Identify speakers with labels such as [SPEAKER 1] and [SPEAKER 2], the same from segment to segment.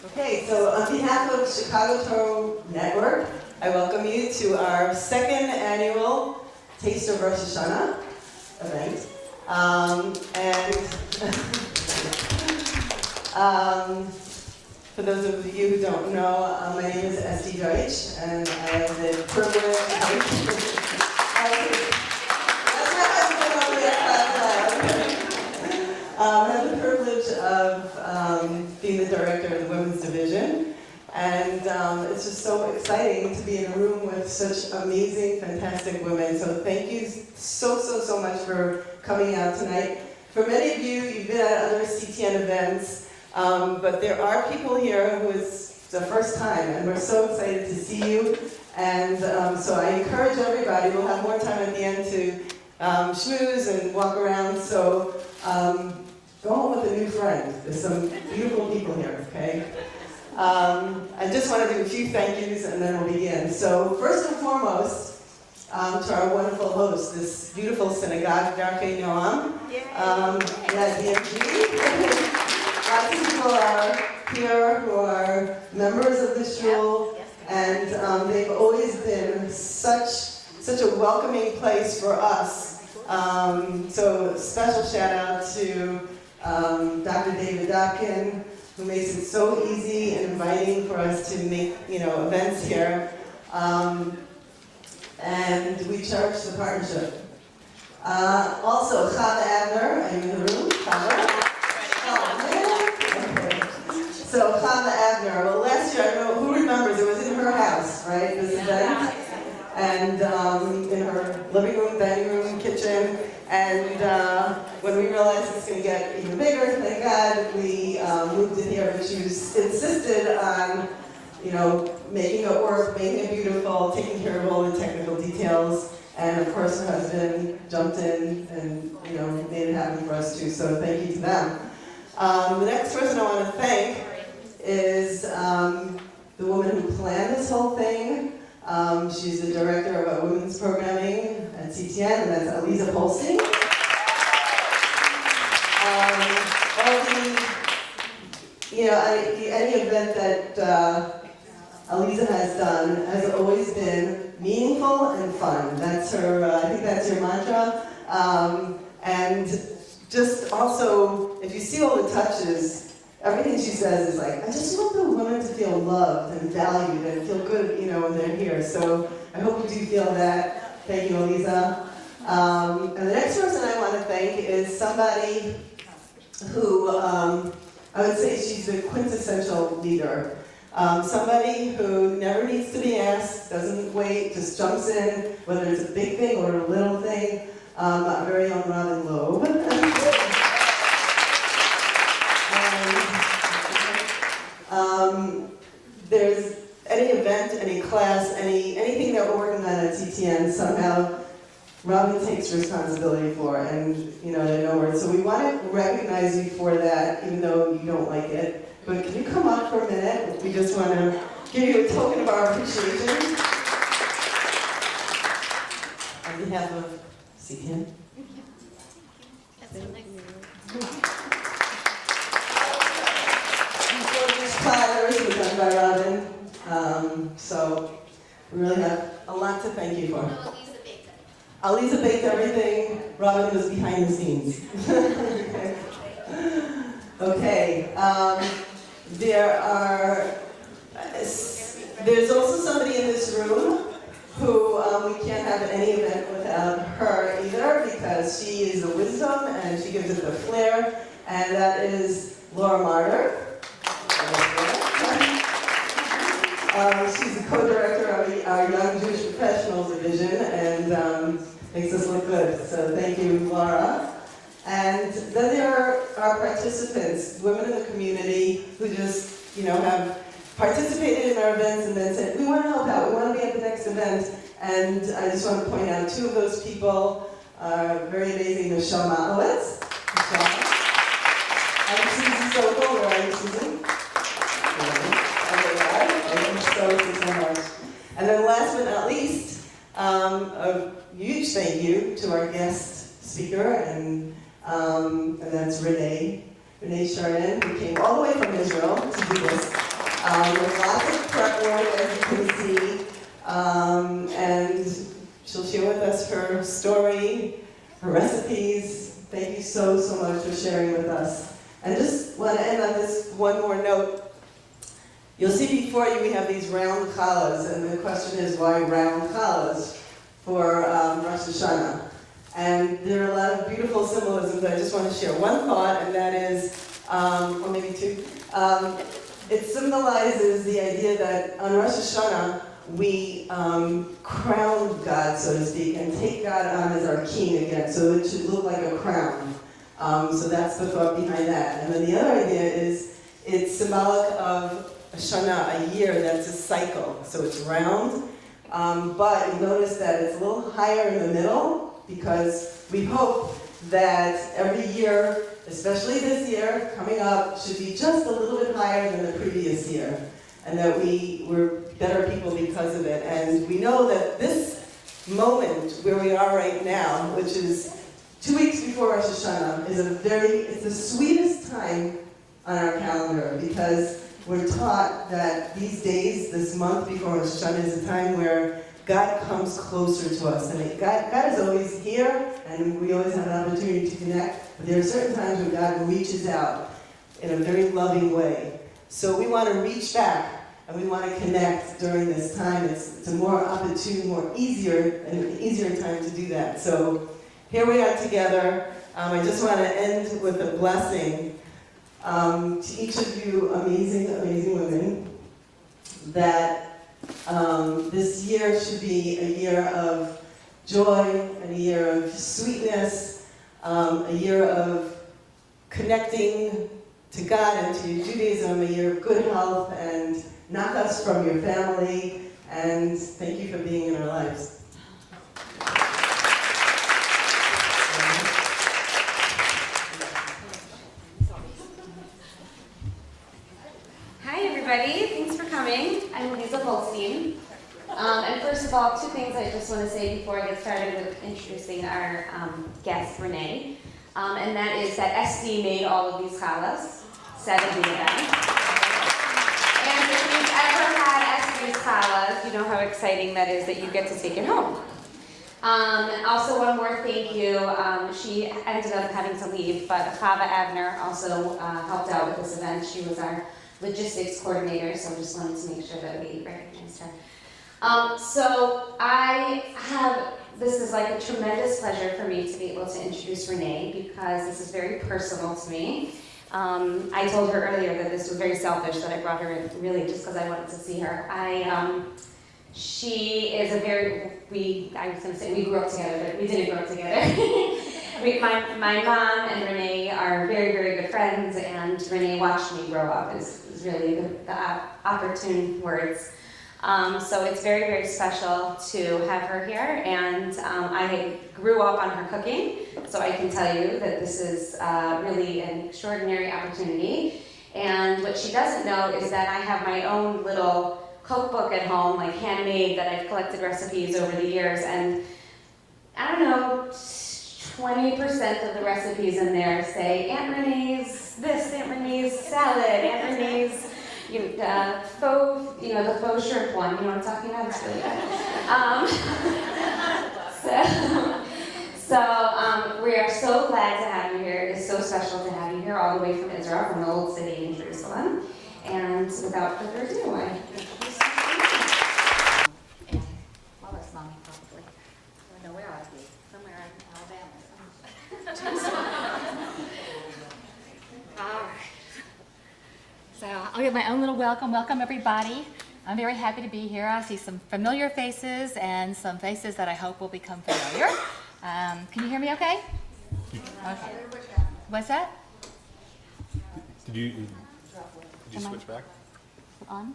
[SPEAKER 1] Okay, so on behalf of Chicago Torah Network, I welcome you to our second annual Taste of Rosh Hashana event. For those of you who don't know, my name is Deutsch, and I have the privilege. I have the privilege of being the director of the women's division, and it's just so exciting to be in a room with such amazing, fantastic women. So thank you so much for coming out tonight. For many of you, you've been at other CTN events, but there are people here who it's the first time, and we're so excited to see you. And so I encourage everybody, we'll have more time at the end to schmooze and walk around, so go home with a new friend. There's some beautiful people here, okay? I just want to do a few thank yous and then we'll begin. So first and foremost, to our wonderful host, this beautiful synagogue, Darkei Noam. DMG. Lots of people are here who are members of the shul, and they've always been such a welcoming place for us. So special shout out to Dr. Deja, who makes it so easy and inviting for us to make events here. And we cherish the partnership. Also, Chava Abner, are you in the room? Chava? Oh, man. Okay. So, Chava Abner, well, last year, I don't know, who remembers, it was in her house, right, this event? And in her living room, dining room, kitchen. And when we realized it's going to get even bigger, thank God, we moved it here. But she insisted on, making it work, making it beautiful, taking care of all the technical details. And of course, her husband jumped in and made it happen for us too. So thank you to them. The next person I want to thank is the woman who planned this whole thing. She's the director of women's programming at CTN, and that's Aliza Polsing. Any event that Aliza has done has always been meaningful and fun. That's her. I think that's your mantra. And just also, if you see all the touches. Everything she says is like, I just want the women to feel loved and valued and feel good, when they're here. So I hope you do feel that. Thank you, Aliza. And the next person I want to thank is somebody who, I would say she's the quintessential leader. Somebody who never needs to be asked, doesn't wait, just jumps in, whether it's a big thing or a little thing. Our very own Robin Loeb. There's any event, any class, anything that we're working on at CTN, somehow Robin takes responsibility for, and they know her. So we want to recognize you for that, even though you don't like it. But can you come up for a minute? We just want to give you a token of our appreciation. On behalf of CTN. Platters were done by Robin, so we really have a lot to thank you for. Aliza baked everything. Robin was behind the scenes. Okay. There's also somebody in this room who we can't have any event without her either, because she is the wisdom and she gives it the flair, and that is Laura Martyr. She's the co-director of our Young Jewish Professionals Division, and makes us look good. So thank you, Laura. And then there are our participants, women in the community who just, have participated in our events and then said, we want to help out, we want to be at the next event. And I just want to point out two of those people, very amazing, Michelle Malowitz. Michelle. And Susan Sokol, where are you, Susan? So much. And then last but not least, a huge thank you to our guest speaker, and that's Renee Chardin, who came all the way from Israel to do this. with lots of prep work, as you can see. And she'll share with us her story, her recipes. Thank you so, so much for sharing with us. And just want to end on this one more note. You'll see before you we have these round challahs, and the question is why round challahs for Rosh Hashana. And there are a lot of beautiful symbolisms. I just want to share one thought, and that is, or maybe two. It symbolizes the idea that on Rosh Hashana, we crown God, so to speak, and take God on as our king again, so it should look like a crown. So that's the thought behind that. And then the other idea is it's symbolic of a Shana, a year that's a cycle. So it's round, but you notice that it's a little higher in the middle because we hope that every year, especially this year, coming up, should be just a little bit higher than the previous year. And that we're better people because of it. And we know that this moment where we are right now, which is 2 weeks before Rosh Hashana, is it's the sweetest time on our calendar because we're taught that these days, this month before Rosh Hashana, is a time where God comes closer to us. And God is always here, and we always have an opportunity to connect. But there are certain times when God reaches out in a very loving way. So we want to reach back, and we want to connect during this time. It's a more opportune, easier time to do that. So here we are together. I just want to end with a blessing to each of you amazing, amazing women, that this year should be a year of joy, and a year of sweetness, a year of connecting to God and to Judaism, a year of good health, and knock us from your family, and thank you for being in our lives.
[SPEAKER 2] Hi everybody, thanks for coming. I'm Lisa Holstein. And first of all, two things I just want to say before I get started with introducing our guest, Renee. And that is that SD made all of these challahs, 7 of them. And if you've ever had SD's challahs, you know how exciting that is that you get to take it home. Also, one more thank you. She ended up having to leave, but Chava Abner also helped out with this event. She was our logistics coordinator, so I just wanted to make sure that we recognized her. This is like a tremendous pleasure for me to be able to introduce Renee because this is very personal to me. I told her earlier that this was very selfish that I brought her in, really just because I wanted to see her. She is I was going to say we grew up together, but we didn't grow up together. My mom and Renee are very, very good friends, and Renee watched me grow up is really the opportune words. So it's very, very special to have her here, and I grew up on her cooking, so I can tell you that this is really an extraordinary opportunity. And what she doesn't know is that I have my own little cookbook at home, like handmade, that I've collected recipes over the years, and I don't know, 20% of the recipes in there say Aunt Renee's this, Aunt Renee's salad, Aunt Renee's the faux shrimp one. You know what I'm talking about? It's really good. So we are so glad to have you here. It is so special to have you here, all the way from Israel, from the old city in Jerusalem. And without further ado, I introduce you.
[SPEAKER 3] Well, that's mommy, probably. I don't know where I'd be. Somewhere in Alabama. All right. So I'll give my own little welcome. Welcome, everybody. I'm very happy to be here. I see some familiar faces and some faces that I hope will become familiar. Can you hear me okay? Okay. What's that?
[SPEAKER 4] Did you switch back?
[SPEAKER 3] On?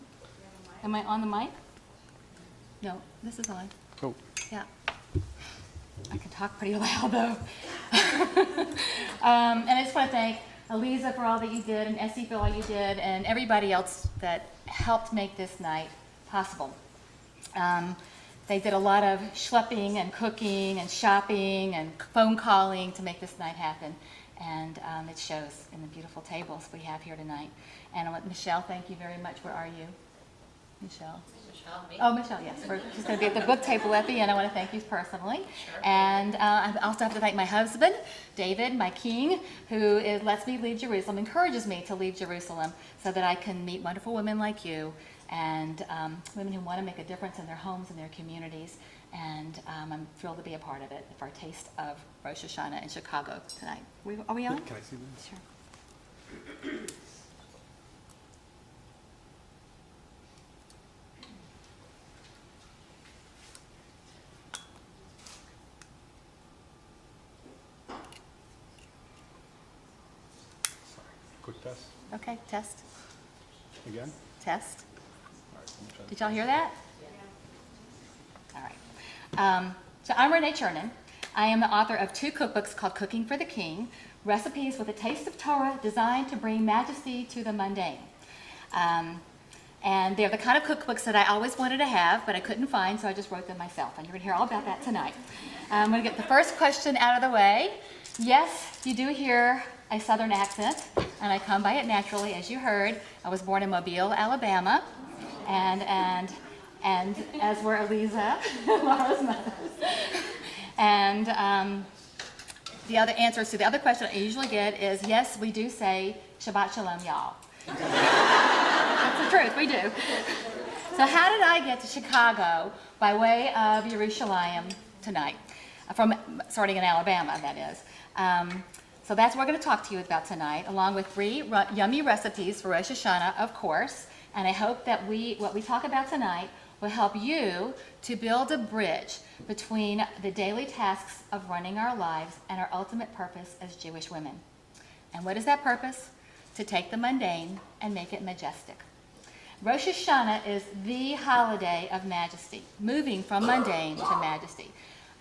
[SPEAKER 3] Am I on the mic? No, this is on.
[SPEAKER 4] Oh.
[SPEAKER 3] Yeah. I can talk pretty loud though. And I just want to thank Eliza for all that you did, and Essie for all you did, and everybody else that helped make this night possible. They did a lot of schlepping and cooking and shopping and phone calling to make this night happen. And it shows in the beautiful tables we have here tonight. And Michelle, thank you very much. Where are you? Michelle?
[SPEAKER 5] Michelle, me?
[SPEAKER 3] Oh, Michelle, yes. She's going to be at the book table at the end. I want to thank you personally.
[SPEAKER 5] Sure.
[SPEAKER 3] And I also have to thank my husband, David, my king, who lets me leave Jerusalem, encourages me to leave Jerusalem so that I can meet wonderful women like you and women who want to make a difference in their homes and their communities. And I'm thrilled to be a part of it for a taste of Rosh Hashana in Chicago tonight. Are we on?
[SPEAKER 4] Can I see this?
[SPEAKER 3] Sure.
[SPEAKER 4] Sorry. Quick test.
[SPEAKER 3] Okay, test.
[SPEAKER 4] Again?
[SPEAKER 3] Test.
[SPEAKER 4] All right. Let me try
[SPEAKER 3] Did y'all hear that? All right. So I'm Renee Chernin. I am the author of 2 cookbooks called Cooking for the King, recipes with a taste of Torah designed to bring majesty to the mundane. And they're the kind of cookbooks that I always wanted to have, but I couldn't find, so I just wrote them myself. And you're going to hear all about that tonight. I'm going to get the first question out of the way. Yes, you do hear a Southern accent, and I come by it naturally, as you heard. I was born in Mobile, Alabama, and as were Eliza, Laura's mother. And the other answers to the other question I usually get is, yes, we do say Shabbat Shalom, y'all. That's the truth, we do. So how did I get to Chicago by way of Jerusalem tonight? Starting in Alabama, that is. So that's what we're going to talk to you about tonight, along with 3 yummy recipes for Rosh Hashana, of course. And I hope that what we talk about tonight will help you to build a bridge between the daily tasks of running our lives and our ultimate purpose as Jewish women. And what is that purpose? To take the mundane and make it majestic. Rosh Hashana is the holiday of majesty, moving from mundane to majesty.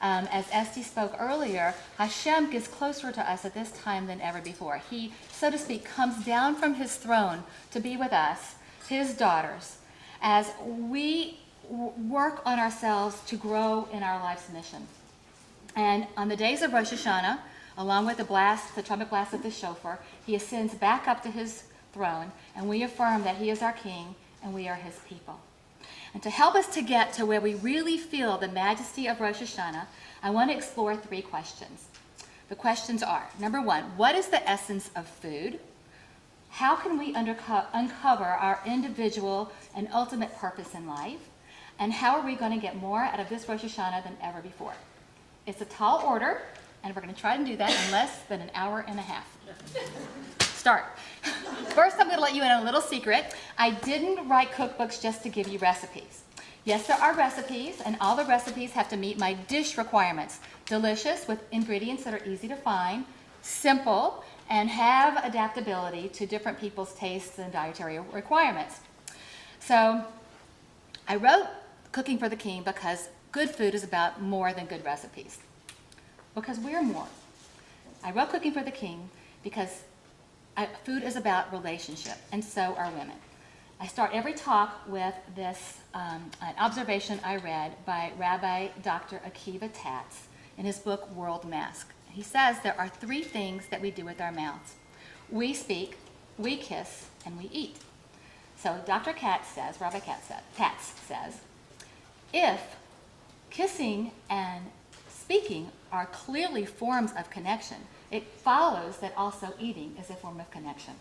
[SPEAKER 3] As Esty spoke earlier, Hashem gets closer to us at this time than ever before. He, so to speak, comes down from his throne to be with us, his daughters, as we work on ourselves to grow in our life's mission. And on the days of Rosh Hashana, along with the trumpet blast of the shofar, he ascends back up to his throne, and we affirm that he is our king and we are his people. And to help us to get to where we really feel the majesty of Rosh Hashana, I want to explore 3 questions. The questions are, number 1, what is the essence of food? How can we uncover our individual and ultimate purpose in life? And how are we going to get more out of this Rosh Hashana than ever before? It's a tall order, and we're going to try and do that in less than an hour and a half. Start. First, I'm going to let you in on a little secret. I didn't write cookbooks just to give you recipes. Yes, there are recipes, and all the recipes have to meet my dish requirements. Delicious, with ingredients that are easy to find, simple, and have adaptability to different people's tastes and dietary requirements. So I wrote Cooking for the King because good food is about more than good recipes. Because we're more. I wrote Cooking for the King because food is about relationship, and so are women. I start every talk with this an observation I read by Rabbi Dr. Akiva Tatz in his book World Mask. He says there are 3 things that we do with our mouths. We speak, we kiss, and we eat. So Dr. Rabbi Tatz says, if kissing and speaking are clearly forms of connection, it follows that also eating is a form of connection.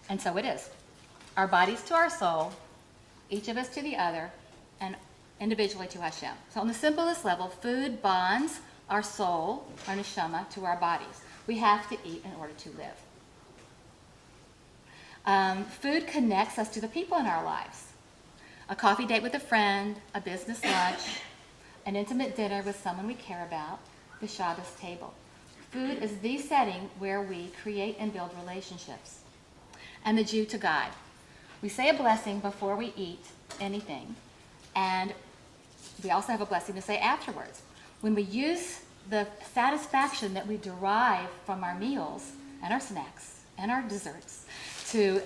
[SPEAKER 3] And so it is. Our bodies to our soul, each of us to the other, and individually to Hashem. So on the simplest level, food bonds our soul, our neshama, to our bodies. We have to eat in order to live. Food connects us to the people in our lives. A coffee date with a friend, a business lunch, an intimate dinner with someone we care about, the Shabbos table. Food is the setting where we create and build relationships. And the Jew to God. We say a blessing before we eat anything, and we also have a blessing to say afterwards. When we use the satisfaction that we derive from our meals and our snacks and our desserts to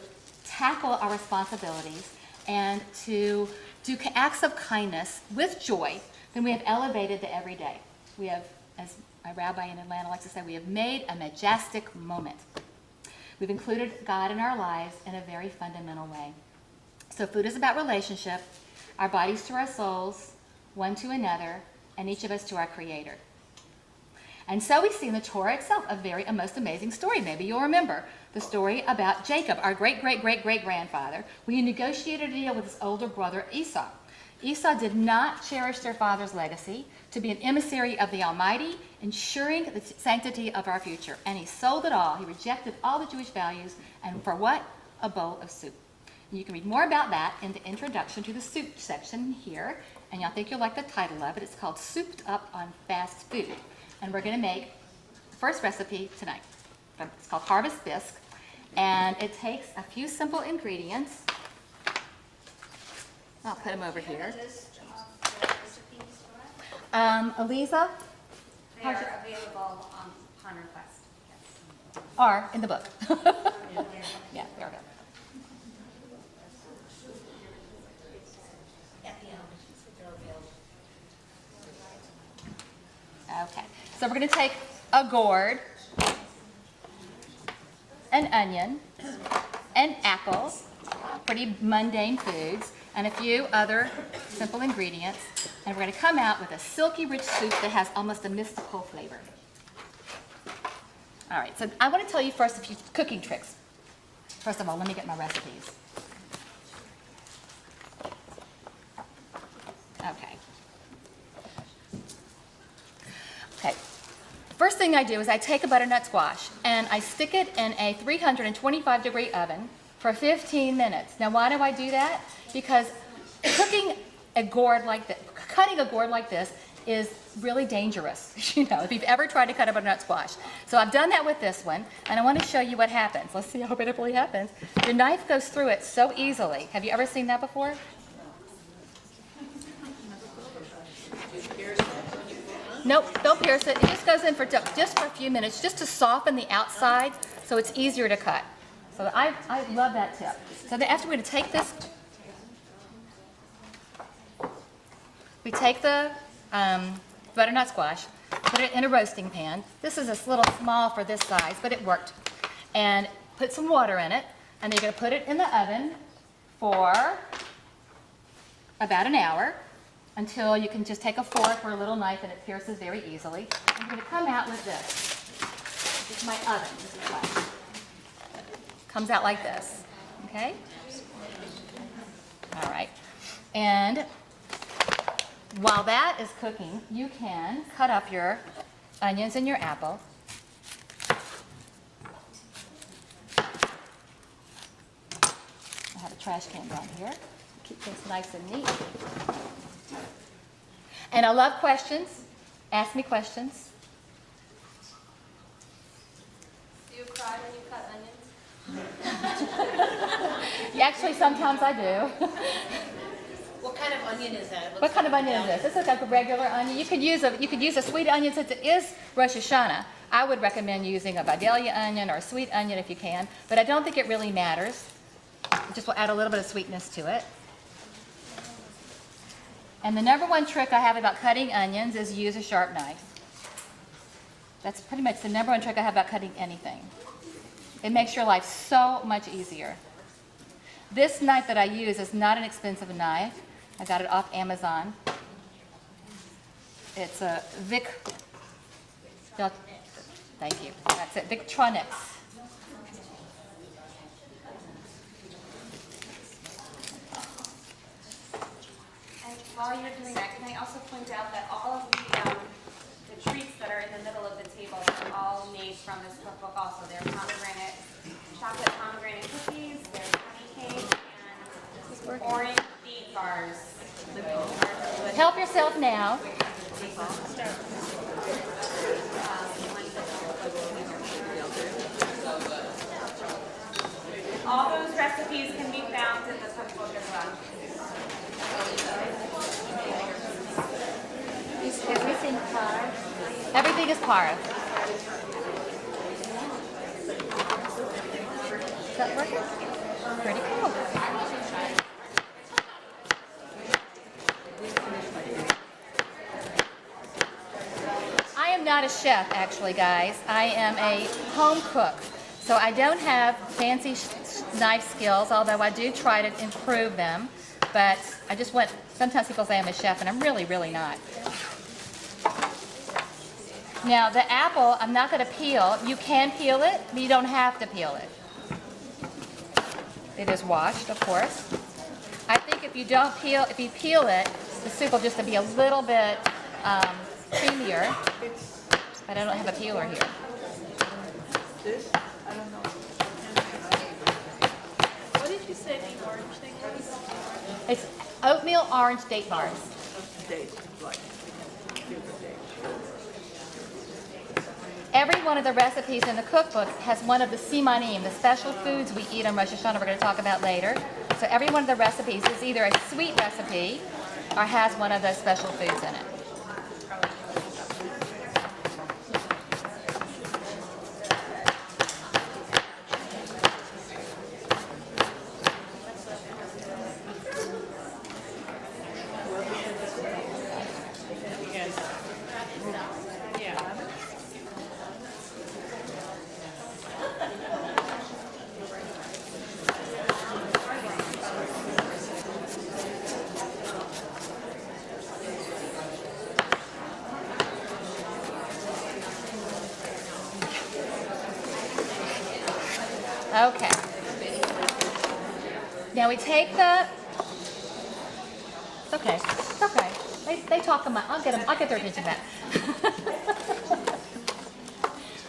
[SPEAKER 3] tackle our responsibilities and to do acts of kindness with joy, then we have elevated the everyday. We have as my rabbi in Atlanta likes to say, we have made a majestic moment. We've included God in our lives in a very fundamental way. So food is about relationship, our bodies to our souls, one to another, and each of us to our Creator. And so we see in the Torah itself a most amazing story. Maybe you'll remember the story about Jacob, our great-great-great-great-grandfather, when he negotiated a deal with his older brother Esau. Esau did not cherish their father's legacy to be an emissary of the Almighty, ensuring the sanctity of our future. And he sold it all. He rejected all the Jewish values. And for what? A bowl of soup. And you can read more about that in the introduction to the soup section here. And I think you'll like the title of it. It's called Souped Up on Fast Food. And we're going to make the first recipe tonight. It's called Harvest Bisque. And it takes a few simple ingredients. I'll put them over here. Eliza?
[SPEAKER 2] They are available upon request. Yes.
[SPEAKER 3] Are in the book. Yeah, there we go. Okay, so we're going to take a gourd, an onion, an apple, pretty mundane foods, and a few other simple ingredients, and we're going to come out with a silky rich soup that has almost a mystical flavor. All right, so I want to tell you first a few cooking tricks. First of all, let me get my recipes. Okay. Okay. First thing I do is I take a butternut squash and I stick it in a 325-degree oven for 15 minutes. Now, why do I do that? Because cutting a gourd like this is really dangerous, if you've ever tried to cut a butternut squash. So I've done that with this one, and I want to show you what happens. Let's see how it really happens. The knife goes through it so easily. Have you ever seen that before? Nope, don't pierce it. It just goes in for just for a few minutes, just to soften the outside, so it's easier to cut. So I love that tip. So then after we're going to take this, we take the butternut squash, put it in a roasting pan. This is a little small for this size, but it worked. And put some water in it, and then you're going to put it in the oven for about an hour until you can just take a fork or a little knife and it pierces very easily. I'm going to come out with this. This is my oven. This is what comes out like this. Okay? All right. And while that is cooking, you can cut up your onions and your apple. I have a trash can down here. Keep things nice and neat. And I love questions. Ask me questions.
[SPEAKER 2] Do you cry when you cut onions?
[SPEAKER 3] Actually, sometimes I do.
[SPEAKER 5] What kind of onion is that?
[SPEAKER 3] What kind of onion is this? This is like a regular onion. You could use a sweet onion since it is Rosh Hashana. I would recommend using a Vidalia onion or a sweet onion if you can, but I don't think it really matters. It just will add a little bit of sweetness to it. And the number one trick I have about cutting onions is use a sharp knife. That's pretty much the number one trick I have about cutting anything. It makes your life so much easier. This knife that I use is not an expensive knife. I got it off Amazon. It's a thank you. That's it, Victronics.
[SPEAKER 2] While you're doing that, can I also point out that all of the treats that are in the middle of the table are all made from this cookbook also. They're chocolate pomegranate cookies, there's honey cake, and orange beet bars.
[SPEAKER 3] Help yourself now.
[SPEAKER 2] All those recipes can be found in the cookbook as well.
[SPEAKER 3] Is everything par? Everything is par. Is that working? Pretty cool. I am not a chef, actually, guys. I am a home cook. So I don't have fancy knife skills, although I do try to improve them. But I just want, sometimes people say I'm a chef, and I'm really, really not. Now, the apple, I'm not going to peel. You can peel it, but you don't have to peel it. It is washed, of course. I think if you peel it, the soup will just be a little bit creamier. But I don't have a peeler here.
[SPEAKER 1] This? I don't know.
[SPEAKER 5] What did you say the orange thing was?
[SPEAKER 3] It's oatmeal orange date bars.
[SPEAKER 1] Date, like,
[SPEAKER 3] Every one of the recipes in the cookbook has one of the simanim, the special foods we eat on Rosh Hashana we're going to talk about later. So every one of the recipes is either a sweet recipe or has one of those special foods in it. Okay. Now we take the. It's okay. It's okay. They talk about. I'll get their attention back.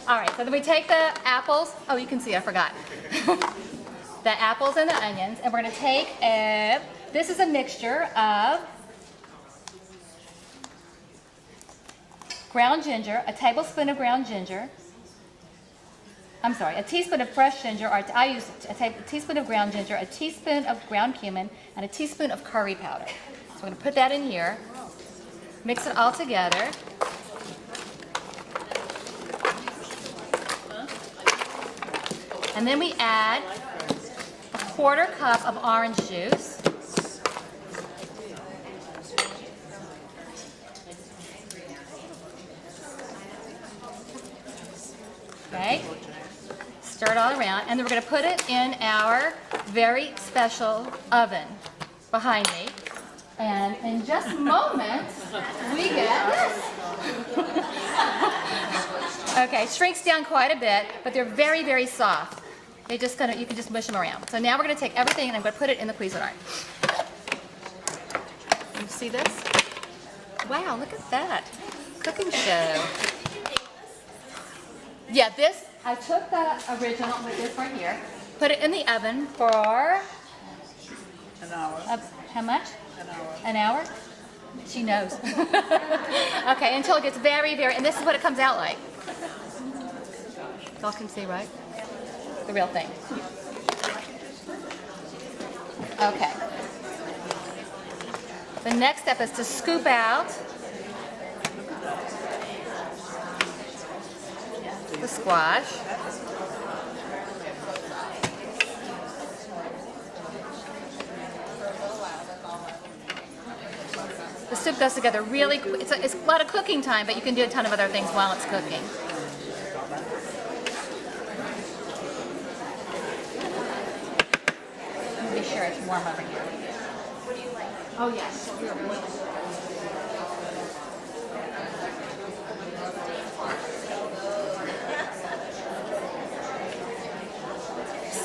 [SPEAKER 3] All right. So then we take the apples. Oh, you can see. I forgot. The apples and the onions, and we're going to take a. This is a mixture of ground ginger, a tablespoon of ground ginger. I'm sorry, a teaspoon of fresh ginger, or I use a teaspoon of ground ginger, a teaspoon of ground cumin, and a teaspoon of curry powder. So we're going to put that in here, mix it all together. And then we add a 1/4 cup of orange juice. Okay. Stir it all around, and then we're going to put it in our very special oven behind me. And in just moments, we get this. Okay, shrinks down quite a bit, but they're very, very soft. You can just mush them around. So now we're going to take everything and I'm going to put it in the Cuisinart. You see this? Wow, look at that. Cooking show. Yeah, this, I took the original with this right here, put it in the oven for
[SPEAKER 1] An hour.
[SPEAKER 3] how much?
[SPEAKER 1] An hour.
[SPEAKER 3] An hour? She knows. Okay, until it gets very, very, and this is what it comes out like. Y'all can see, right? The real thing. Okay. The next step is to scoop out the squash. The soup goes together really quick. It's a lot of cooking time, but you can do a ton of other things while it's cooking. Be sure it's warm over here. What do you like? Oh yes.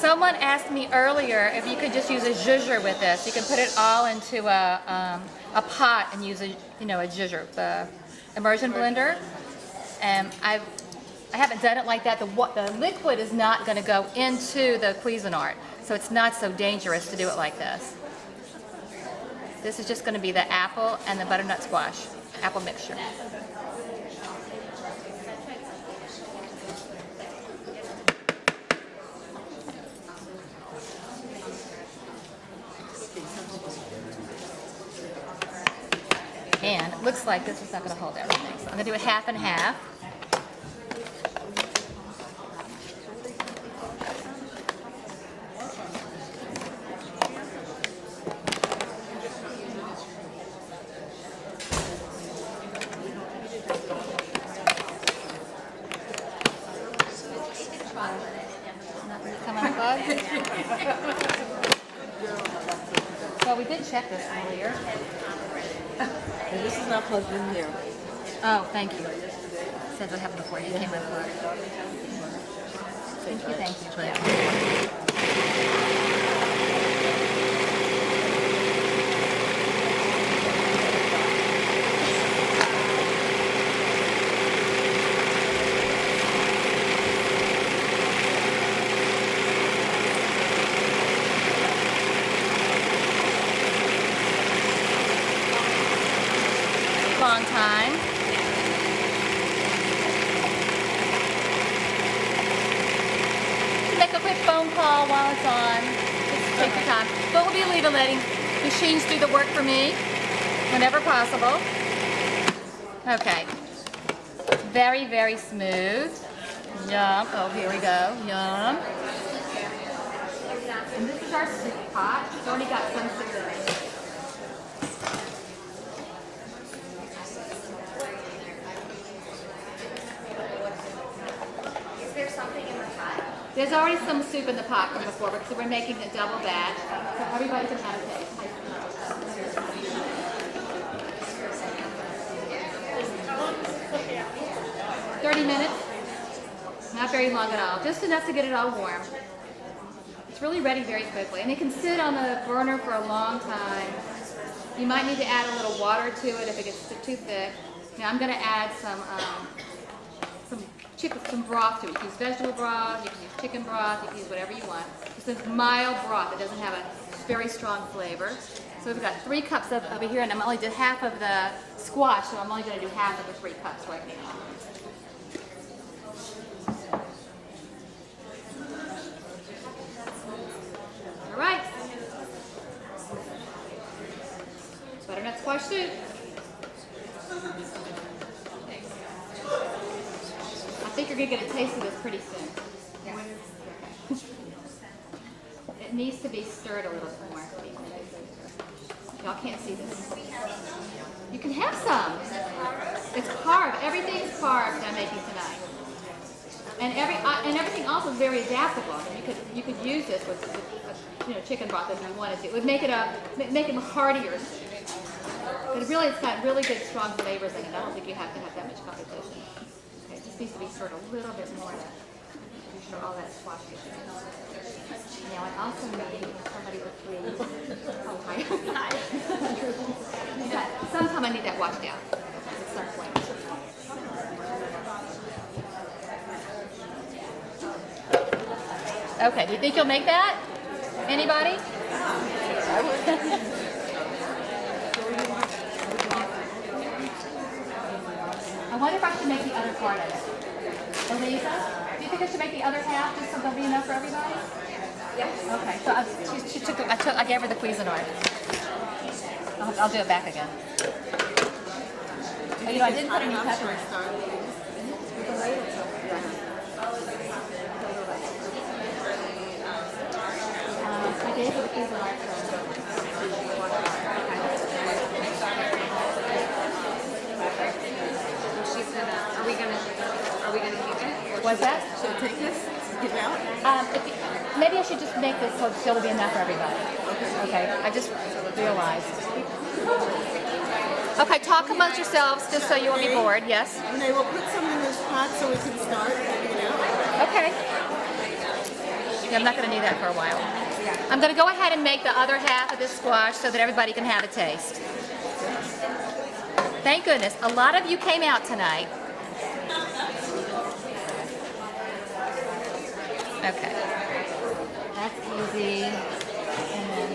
[SPEAKER 3] Someone asked me earlier if you could just use a zhuzher with this. You can put it all into a pot and use a zhuzher, the immersion blender. And I haven't done it like that. The liquid is not going to go into the Cuisinart, so it's not so dangerous to do it like this. This is just going to be the apple and the butternut squash apple mixture. And it looks like this is not going to hold everything. So I'm going to do it half and half. we did check this earlier.
[SPEAKER 6] And this is not plugged in here.
[SPEAKER 3] Oh, thank you. Says what happened before he came in. Thank you.
[SPEAKER 6] Try it.
[SPEAKER 3] Long time. Make a quick phone call while it's on. Just take your time. But we'll be letting machines do the work for me whenever possible. Okay. Very, very smooth. Yum. Oh, here we go. Yum. And this is our soup pot. It's already got some soup in it. There's already some soup in the pot from before because we're making a double batch. So everybody can have a taste. 30 minutes. Not very long at all. Just enough to get it all warm. It's really ready very quickly. And it can sit on the burner for a long time. You might need to add a little water to it if it gets too thick. Now I'm going to add some broth to it. You can use vegetable broth, you can use chicken broth, you can use whatever you want. Just a mild broth that doesn't have a very strong flavor. So we've got 3 cups over here, and I'm only did half of the squash, so I'm only going to do half of the 3 cups right now. All right. Butternut squash soup. I think you're going to get a taste of this pretty soon. Yeah. It needs to be stirred a little bit more. Y'all can't see this. You can have some. It's carved. Everything's carved I'm making tonight. And everything also is very adaptable. You could use this with chicken broth if you wanted to. It would make it heartier soup. But really, it's got really good, strong flavors in it. I don't think you have to have that much competition. Okay, it just needs to be stirred a little bit more to be sure all that squash gets in. Now, I also need somebody with 3. Oh, hi. Sometime I need that washed out at some point. Okay, do you think you'll make that? Anybody? I wonder if I should make the other part of it. Elisa, do you think I should make the other half just so there'll be enough for everybody? Yes. Okay, so I gave her the Cuisinart. I'll do it back again. Oh, I didn't put any pepper in. I gave her the Cuisinart.
[SPEAKER 2] Are we gonna keep it?
[SPEAKER 3] What's that?
[SPEAKER 6] Should I take this? Give it out?
[SPEAKER 3] Maybe I should just make this so it'll be enough for everybody. Okay, I just realized. Okay, talk amongst yourselves just so you won't be bored, yes?
[SPEAKER 6] Renee, we'll put some in this pot so we can start taking it out.
[SPEAKER 3] Okay. Yeah, I'm not going to need that for a while. I'm going to go ahead and make the other half of this squash so that everybody can have a taste. Thank goodness. A lot of you came out tonight. Okay. That's easy. And then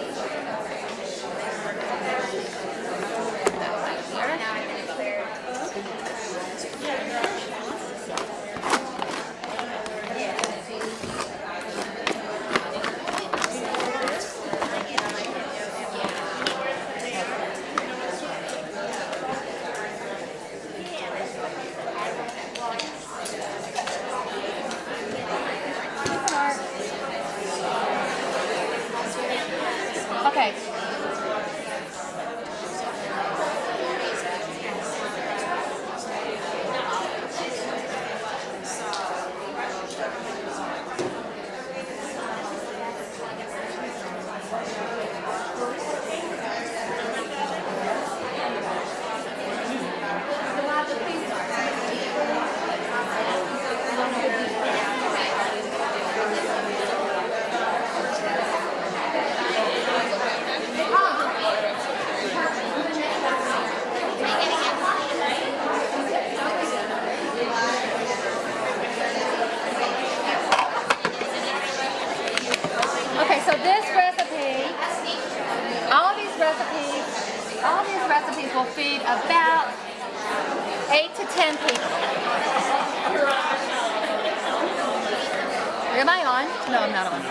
[SPEAKER 3] okay. will feed about 8 to 10 people. Am I on? No, I'm not on.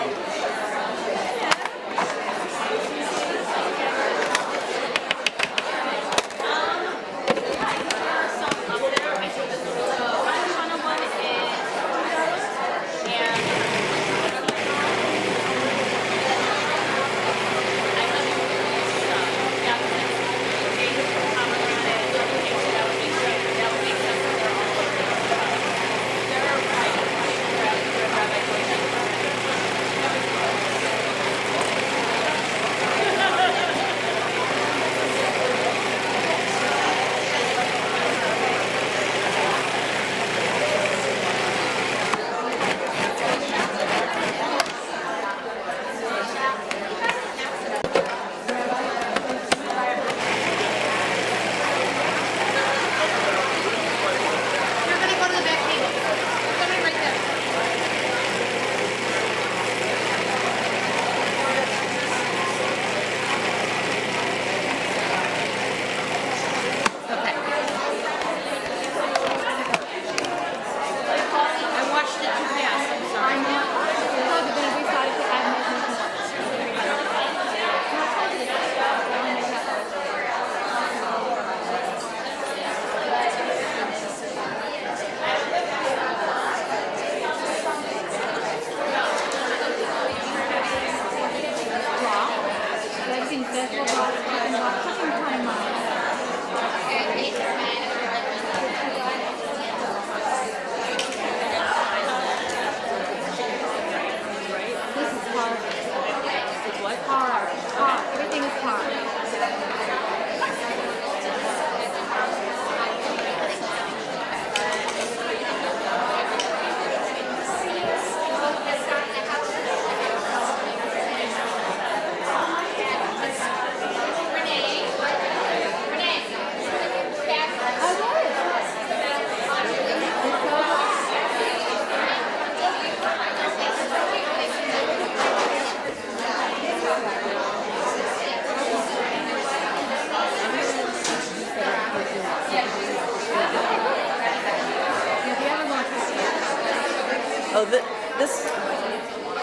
[SPEAKER 1] Oh, this.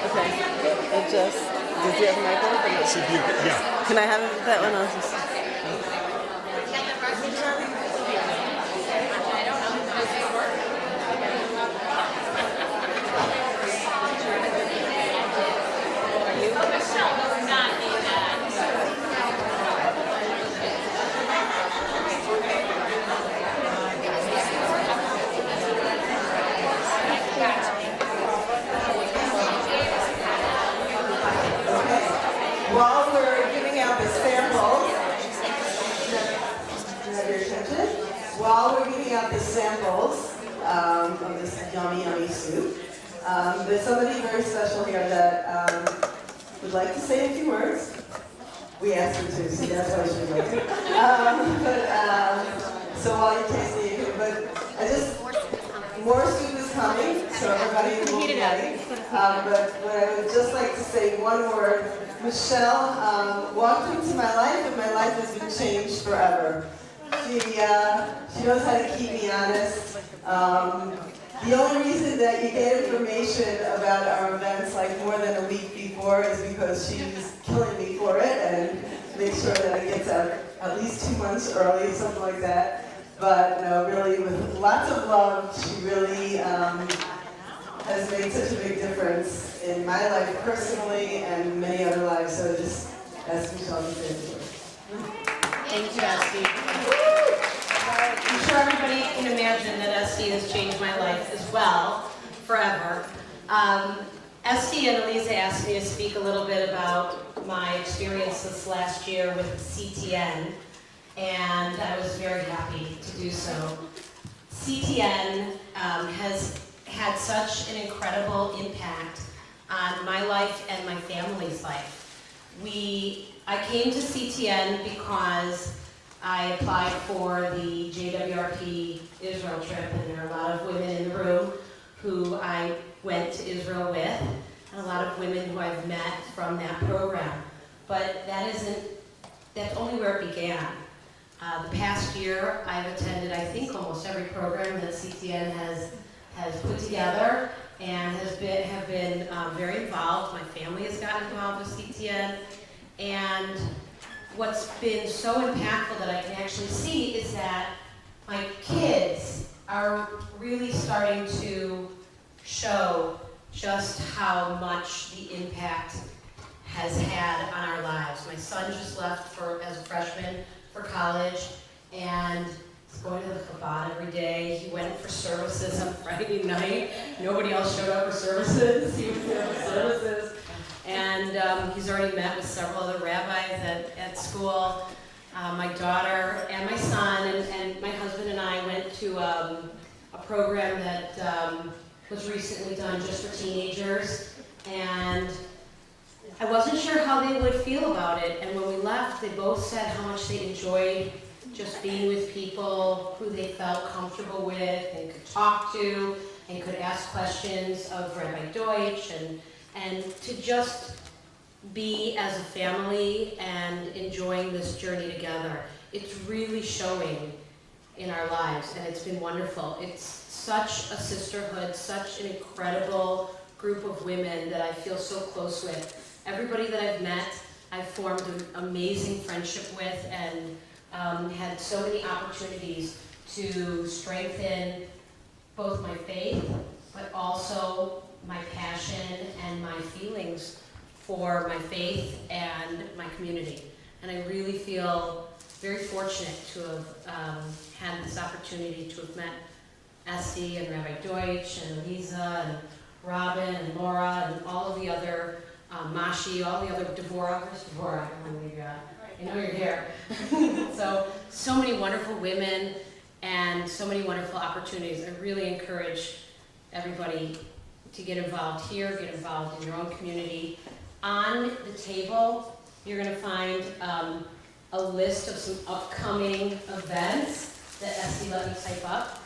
[SPEAKER 1] Okay. It just. Does he have a microphone?
[SPEAKER 4] Should be, yeah.
[SPEAKER 1] Can I have it, that one? I'll just. While we're giving out the samples, of this yummy, yummy soup, there's somebody very special here that would like to say a few words. We asked her to, so that's why she would like to. So while you're tasting it, more soup is coming, so everybody will be ready. But I would just like to say one word. Michelle walked into my life, and my life has been changed forever. She knows how to keep me honest. The only reason that you get information about our events like more than a week before is because she's killing me for it and makes sure that it gets out at least 2 months early, something like that. But no, really, with lots of love, she really has made such a big difference in my life personally and many other lives. So just ask Michelle to say a word.
[SPEAKER 7] Thank you, Esty. I'm sure everybody can imagine that Esty has changed my life as well, forever. Esty and Elisa asked me to speak a little bit about my experience this last year with CTN, and I was very happy to do so. CTN has had such an incredible impact on my life and my family's life. I came to CTN because I applied for the JWRP Israel trip, and there are a lot of women in the room who I went to Israel with, and a lot of women who I've met from that program. But that's only where it began. The past year, I've attended, I think, almost every program that CTN has put together and have been very involved. My family has gotten involved with CTN, and what's been so impactful that I can actually see is that my kids are really starting to show just how much the impact has had on our lives. My son just left as a freshman for college, and he's going to the Chabad every day. He went for services on Friday night. Nobody else showed up for services. He was there for services. And he's already met with several other rabbis at school. My daughter and my son and my husband and I went to a program that was recently done just for teenagers. And I wasn't sure how they would feel about it, and when we left, they both said how much they enjoyed just being with people who they felt comfortable with and could talk to and could ask questions of Rabbi Deutsch and to just be as a family and enjoying this journey together. It's really showing in our lives, and it's been wonderful. It's such a sisterhood, such an incredible group of women that I feel so close with. Everybody that I've met, I've formed an amazing friendship with and had so many opportunities to strengthen both my faith, but also my passion and my feelings for my faith and my community. And I really feel very fortunate to have had this opportunity to have met Esty and Rabbi Deutsch and Lisa and Robin and Laura and all of the other Mashi, all the other Devorah. Where's Devorah? I know you're here. So many wonderful women and so many wonderful opportunities. I really encourage everybody to get involved here, get involved in your own community. On the table, you're going to find a list of some upcoming events that Esty let me type up.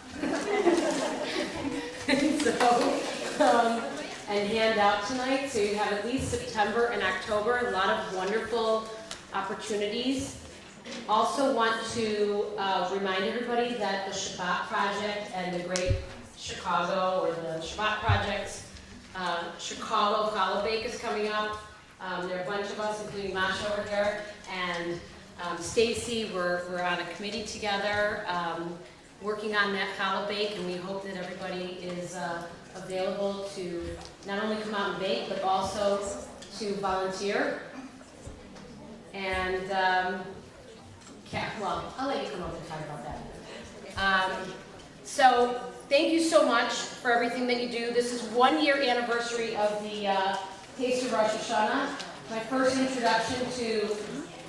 [SPEAKER 7] And hand out tonight, so you have at least September and October, a lot of wonderful opportunities. Also want to remind everybody that the Shabbat Project and the Great Chicago, or the Shabbat Project's Chicago Challah Bake is coming up. There are a bunch of us, including Masha over here, and Stacy. We're on a committee together working on that challah bake, and we hope that everybody is available to not only come out and bake, but also to volunteer. And, well, I'll let you come up and talk about that. So, thank you so much for everything that you do. This is 1 year anniversary of the Taste of Rosh Hashana, my first introduction to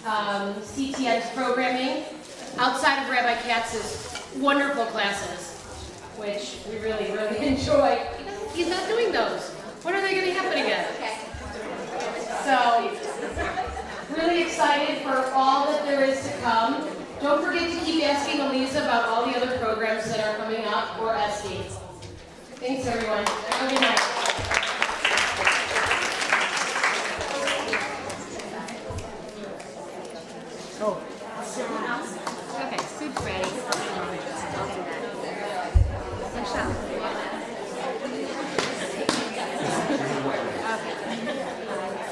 [SPEAKER 7] CTN's programming, outside of Rabbi Katz's wonderful classes, which we really, really enjoy. He's not doing those. When are they going to happen again? So, really excited for all that there is to come. Don't forget to keep asking Elisa about all the other programs that are coming up, or Esty. Thanks, everyone. Have a good night.
[SPEAKER 3] Okay, soup's ready.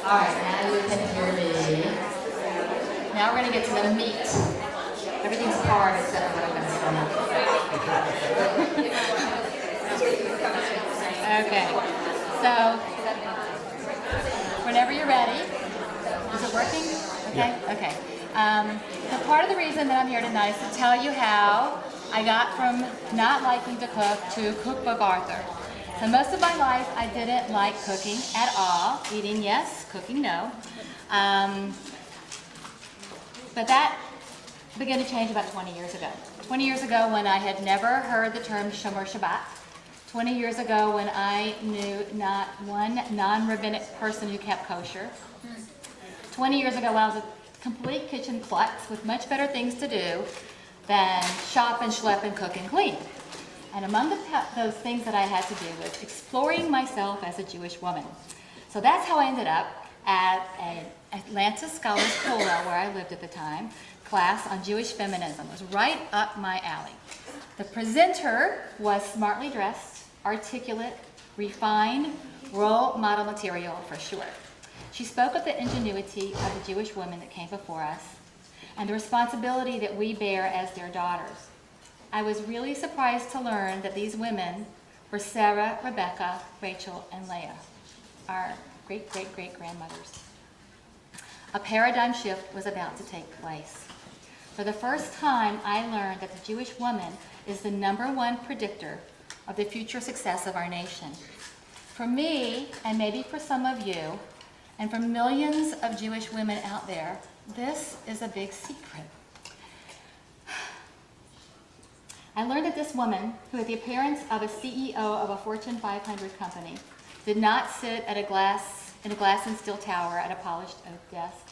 [SPEAKER 8] All right, now you can hear me. Now we're going to get to the meat. Everything's hard except for what I'm going to say.
[SPEAKER 3] Okay, so whenever you're ready. Is it working? Okay, okay. So part of the reason that I'm here tonight is to tell you how I got from not liking to cook to Cookbook Arthur. So most of my life I didn't like cooking at all. Eating, yes. Cooking, no. But that began to change about 20 years ago. 20 years ago when I had never heard the term Shomer Shabbat. 20 years ago when I knew not one non-rabbinic person who kept kosher. 20 years ago when I was a complete kitchen klutz with much better things to do than shop and schlep and cook and clean. And among those things that I had to do was exploring myself as a Jewish woman. So that's how I ended up at an Atlanta Scholars Kollel, where I lived at the time,
[SPEAKER 8] class on Jewish feminism. It was right up my alley. The presenter was smartly dressed, articulate, refined, role model material for sure. She spoke of the ingenuity of the Jewish women that came before us and the responsibility that we bear as their daughters. I was really surprised to learn that these women were Sarah, Rebecca, Rachel, and Leah, our great-great-great-grandmothers. A paradigm shift was about to take place. For the first time, I learned that the Jewish woman is the #1 predictor of the future success of our nation. For me, and maybe for some of you, and for millions of Jewish women out there, this is a big secret. I learned that this woman, who had the appearance of a CEO of a Fortune 500 company, did not sit in a glass and steel tower at a polished oak desk.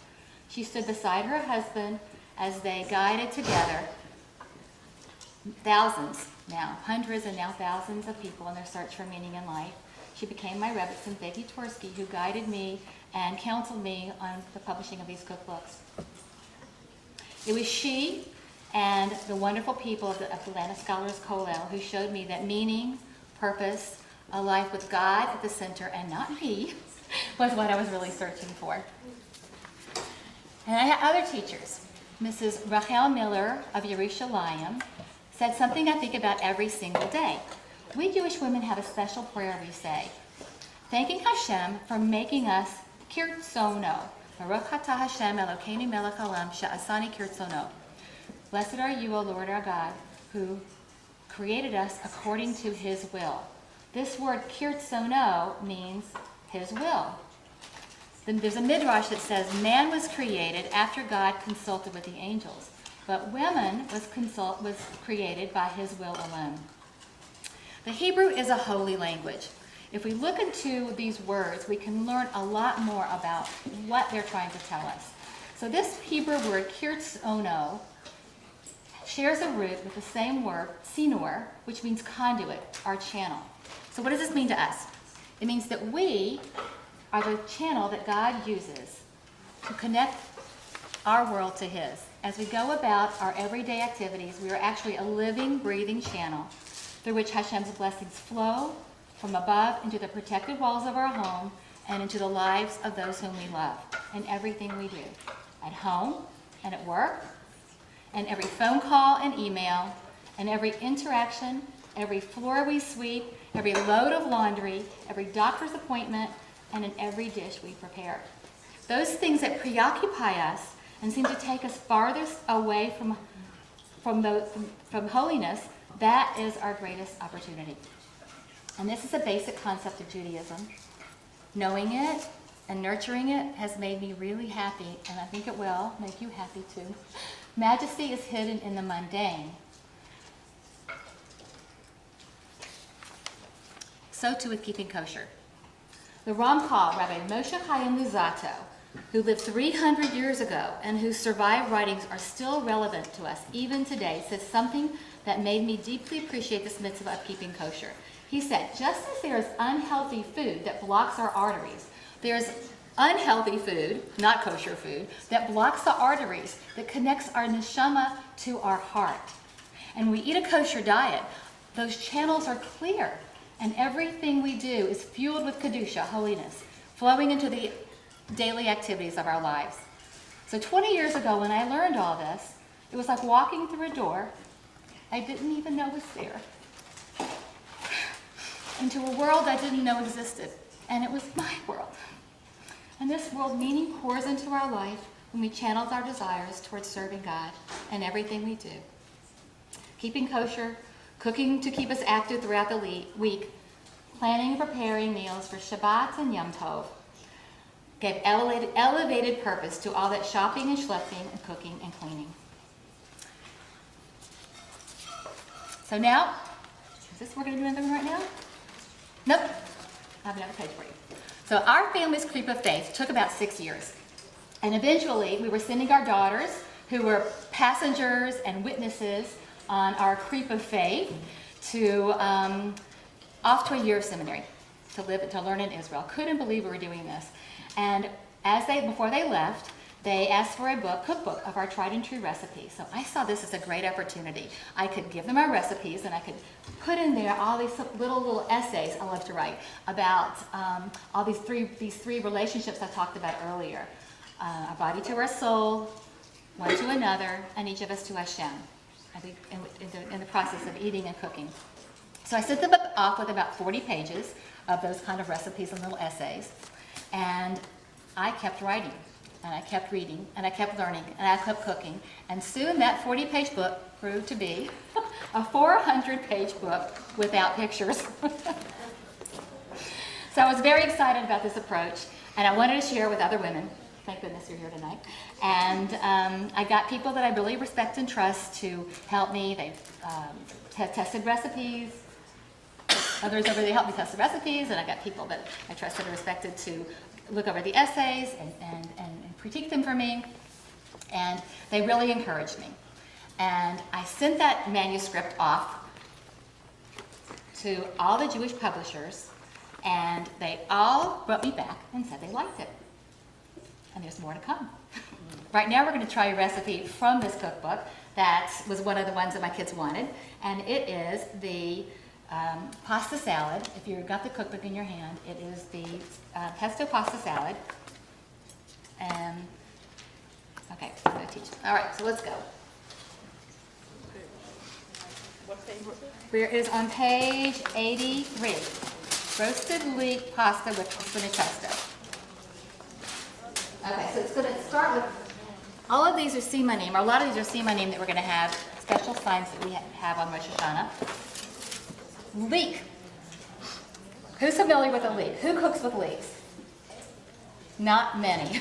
[SPEAKER 8] She stood beside her husband as they guided together thousands now, hundreds and now thousands of people in their search for meaning in life. She became my Rebbitzin, Becky Tversky, who guided me and counseled me on the publishing of these cookbooks. It was she and the wonderful people of the Atlanta Scholars Kollel who showed me that meaning, purpose, a life with God at the center and not me was what I was really searching for. And I had other teachers. Mrs. Rachel Miller of Yerushalayim said something I think about every single day. We Jewish women have a special prayer we say, thanking Hashem for making us kirtzono. Baruch atah Hashem Elokeinu melech haolam she'asani kirtzono. Blessed are you, O Lord our God, who created us according to his will. This word kirtzono means his will. Then there's a midrash that says man was created after God consulted with the angels, but woman was created by his will alone. The Hebrew is a holy language. If we look into these words, we can learn a lot more about what they're trying to tell us. So this Hebrew word, kirtzono, shares a root with the same word, sinor, which means conduit, our channel. So what does this mean to us? It means that we are the channel that God uses to connect our world to his. As we go about our everyday activities, we are actually a living, breathing channel through which Hashem's blessings flow from above into the protected walls of our home and into the lives of those whom we love in everything we do, at home and at work, and every phone call and email, and every interaction, every floor we sweep, every load of laundry, every doctor's appointment, and in every dish we prepare. Those things that preoccupy us and seem to take us farthest away from holiness, that is our greatest opportunity. And this is a basic concept of Judaism. Knowing it and nurturing it has made me really happy, and I think it will make you happy too. Majesty is hidden in the mundane. So too with keeping kosher. The Ramchal, Rabbi Moshe Chaim Luzzatto, who lived 300 years ago and whose survived writings are still relevant to us even today, says something that made me deeply appreciate this mitzvah of keeping kosher. He said, just as there is unhealthy food that blocks our arteries, there is unhealthy food, not kosher food, that blocks the arteries, that connects our neshama to our heart. And when we eat a kosher diet, those channels are clear, and everything we do is fueled with kedusha, holiness, flowing into the daily activities of our lives. So 20 years ago when I learned all this, it was like walking through a door I didn't even know was there, into a world I didn't know existed, and it was my world. And this world meaning pours into our life when we channel our desires towards serving God in everything we do. Keeping kosher, cooking to keep us active throughout the week, planning and preparing meals for Shabbat and Yom Tov, gave elevated purpose to all that shopping and schlepping and cooking and cleaning. So now, is this what we're going to do anything right now? Nope. I have another page for you. So our family's creep of faith took about 6 years. And eventually, we were sending our daughters, who were passengers and witnesses on our creep of faith, to off to a year of seminary to learn in Israel. Couldn't believe we were doing this. And before they left, they asked for a cookbook of our tried and true recipes. So I saw this as a great opportunity. I could give them our recipes and I could put in there all these little essays I love to write about all these three relationships I talked about earlier. Our body to our soul, one to another, and each of us to Hashem, in the process of eating and cooking. So I sent them off with about 40 pages of those kind of recipes and little essays. And I kept writing, and I kept reading, and I kept learning, and I kept cooking. And soon that 40-page book grew to be a 400-page book without pictures. So I was very excited about this approach, and I wanted to share with other women. Thank goodness you're here tonight. And I got people that I really respect and trust to help me. They tested recipes. Others over there helped me test the recipes, and I got people that I trusted and respected to look over the essays and critique them for me. And they really encouraged me. And I sent that manuscript off to all the Jewish publishers, and they all wrote me back and said they liked it. And there's more to come. Right now we're going to try a recipe from this cookbook that was one of the ones that my kids wanted, and it is the pasta salad. If you've got the cookbook in your hand, it is the pesto pasta salad. Okay, I'm going to teach. All right, so let's go.
[SPEAKER 6] What page is it?
[SPEAKER 8] It is on page 83. Roasted leek pasta with spinach pesto. Okay, so it's going to start with, all of these are simanim, or a lot of these are simanim that we're going to have, special signs that we have on Rosh Hashana. Leek. Who's familiar with a leek? Who cooks with leeks? Not many.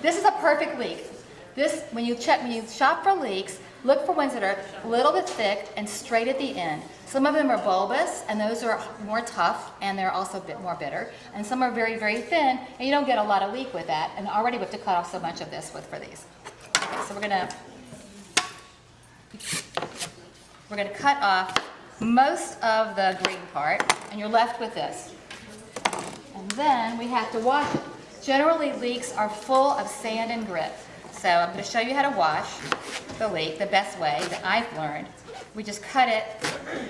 [SPEAKER 8] This is a perfect leek. This, when you shop for leeks, look for ones that are a little bit thick and straight at the end. Some of them are bulbous, and those are more tough, and they're also a bit more bitter. And some are very, very thin, and you don't get a lot of leek with that. And already we have to cut off so much of this for these. Okay, so we're gonna cut off most of the green part, and you're left with this. And then we have to wash it. Generally, leeks are full of sand and grit. So I'm going to show you how to wash the leek the best way that I've learned. We just cut it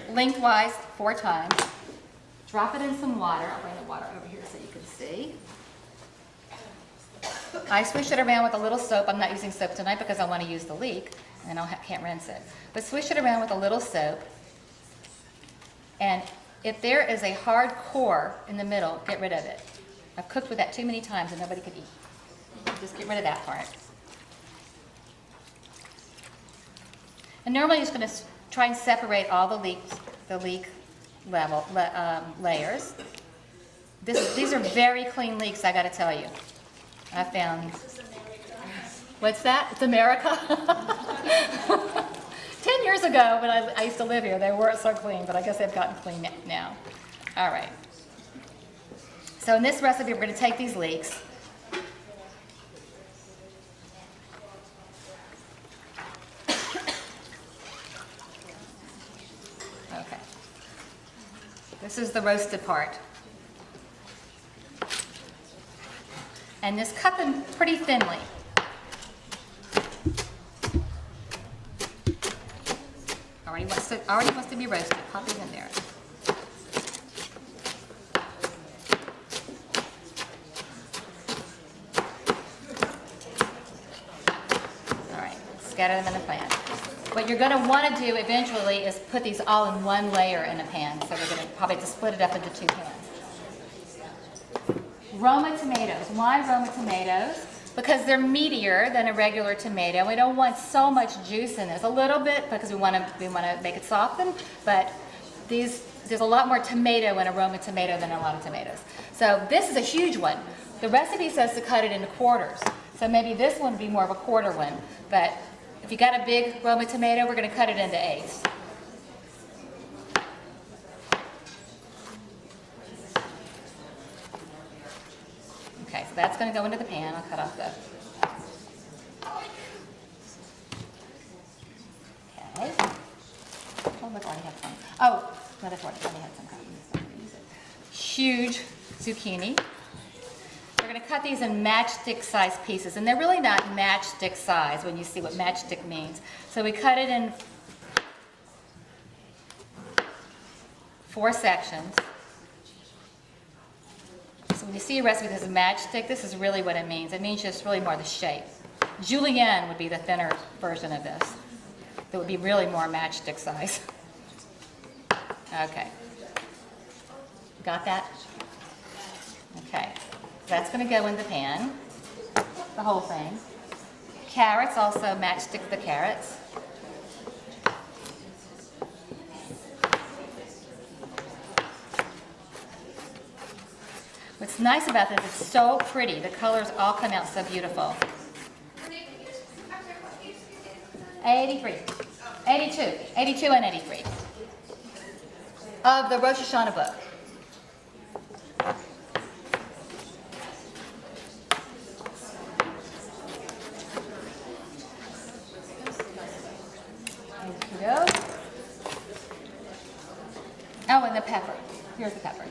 [SPEAKER 8] lengthwise 4 times. Drop it in some water. I'll bring the water over here so you can see. I swish it around with a little soap. I'm not using soap tonight because I want to use the leek and I can't rinse it. But swish it around with a little soap. And if there is a hard core in the middle, get rid of it. I've cooked with that too many times and nobody could eat. Just get rid of that part. And normally you're just going to try and separate all the leek layers. These are very clean leeks, I got to tell you. I found. What's that? It's America. 10 years ago, when I used to live here, they weren't so clean, but I guess they've gotten clean now. All right. So in this recipe, we're going to take these leeks. Okay. This is the roasted part. And just cut them pretty thinly. Already wants to be roasted. Pop it in there. All right, scatter them in the pan. What you're going to want to do eventually is put these all in one layer in a pan. So we're going to probably just split it up into 2 pans. Roma tomatoes. Why Roma tomatoes? Because they're meatier than a regular tomato. We don't want so much juice in this. A little bit because we want to make it soften, but there's a lot more tomato in a Roma tomato than a lot of tomatoes. So this is a huge one. The recipe says to cut it into quarters. So maybe this one would be more of a quarter one, but if you got a big Roma tomato, we're going to cut it into 8ths. Okay, so that's going to go into the pan. I'll cut off the... Okay. Oh, look, I already have some. Oh, another part. I already had some cut. Huge zucchini. We're going to cut cut these in matchstick size pieces, and they're really not matchstick size when you see what matchstick means. So we cut it in 4 sections. So when you see a recipe that says matchstick, this is really what it means. It means just really more the shape. Julienne would be the thinner version of this. That would be really more matchstick size. Okay. Got that? Okay. That's going to go in the pan, the whole thing. Carrots, also matchstick the carrots. What's nice about this, it's so pretty. The colors all come out so beautiful. 83, 82 and 83 of the Rosh Hashana book. Go. Oh, and the pepper. Here's the pepper.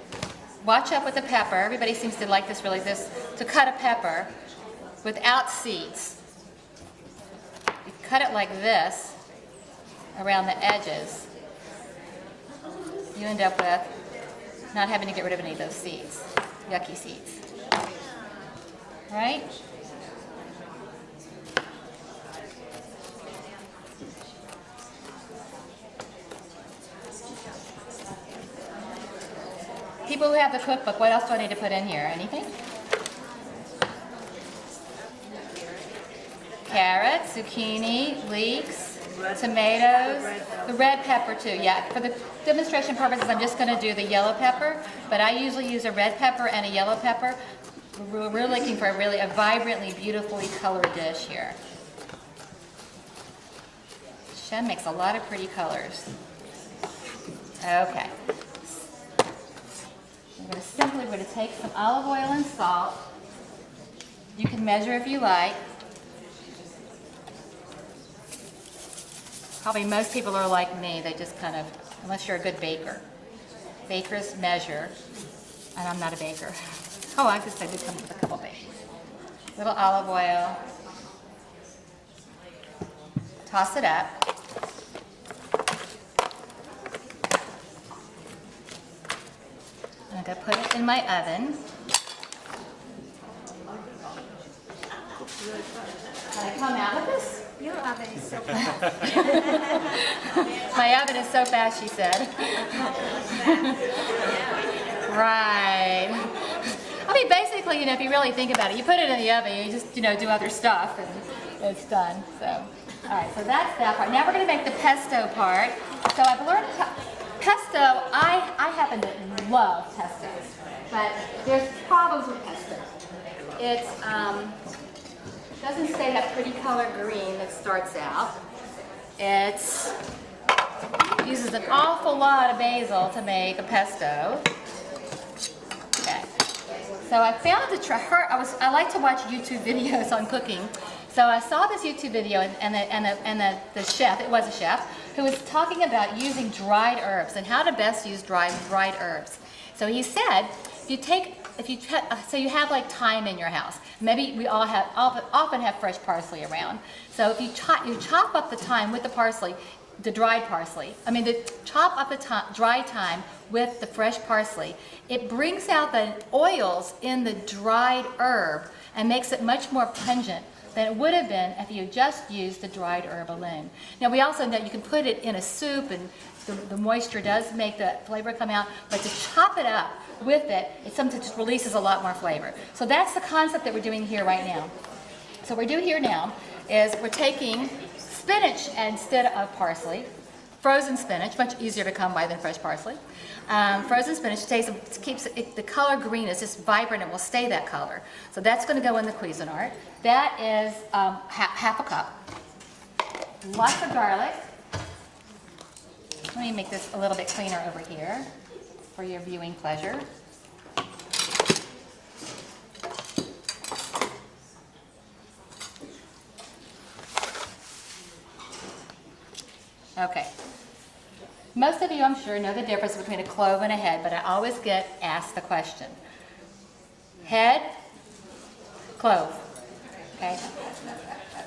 [SPEAKER 8] Watch out with the pepper. Everybody seems to like this, really, to cut a pepper without seeds. You cut it like this around the edges. You end up with not having to get rid of any of those seeds, yucky seeds. Right? People who have the cookbook, what else do I need to put in here? Anything? Carrots, zucchini, leeks, tomatoes, the red pepper too. Yeah, for the demonstration purposes, I'm just going to do the yellow pepper, but I usually use a red pepper and a yellow pepper. We're looking for a vibrantly, beautifully colored dish here. Shem makes a lot of pretty colors. Okay. We're going to take some olive oil and salt. You can measure if you like. Probably most people are like me. They just kind of, unless you're a good baker. Bakers measure, and I'm not a baker. Oh, I guess I did come with a couple bakers. Little olive oil. Toss it up. I'm going to put it in my oven. Can I come out of this?
[SPEAKER 3] Your oven is so fast.
[SPEAKER 8] My oven is so fast, she said. Right. I mean, basically, if you really think about it, you put it in the oven, you just, do other stuff, and it's done. So, all right, so that's that part. Now we're going to make the pesto part. So I've learned pesto. I happen to love pesto, but there's problems with pesto. It doesn't stay that pretty color green that starts out. It uses an awful lot of basil to make a pesto. Okay. So I found I like to watch YouTube videos on cooking. So I saw this YouTube video, and the chef, it was a chef, who was talking about using dried herbs and how to best use dried herbs. So he said, so you have like thyme in your house. Maybe we all often have fresh parsley around. So if you chop up the thyme with the parsley, the dried parsley. Chop up the dried thyme with the fresh parsley. It brings out the oils in the dried herb and makes it much more pungent than it would have been if you just used the dried herb alone. Now we also know you can put it in a soup, and the moisture does make the flavor come out, but to chop it up with it, it sometimes just releases a lot more flavor. So that's the concept that we're doing here right now. So what we're doing here now is we're taking spinach instead of parsley, frozen spinach, much easier to come by than fresh parsley. Frozen spinach keeps the color green is just vibrant and will stay that color. So that's going to go in the Cuisinart. That is half a cup. Lots of garlic. Let me make this a little bit cleaner over here for your viewing pleasure. Okay. Most of you, I'm sure, know the difference between a clove and a head, but I always get asked the question. Head clove. Okay?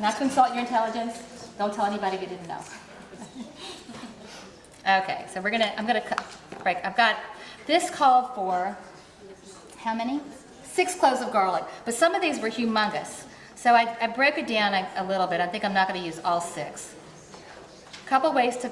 [SPEAKER 8] Not to insult your intelligence. Don't tell anybody you didn't know. Okay, so I'm gonna break. I've got this called for how many? 6 cloves of garlic. But some of these were humongous. So I broke it down a little bit. I think I'm not going to use all 6. A couple ways to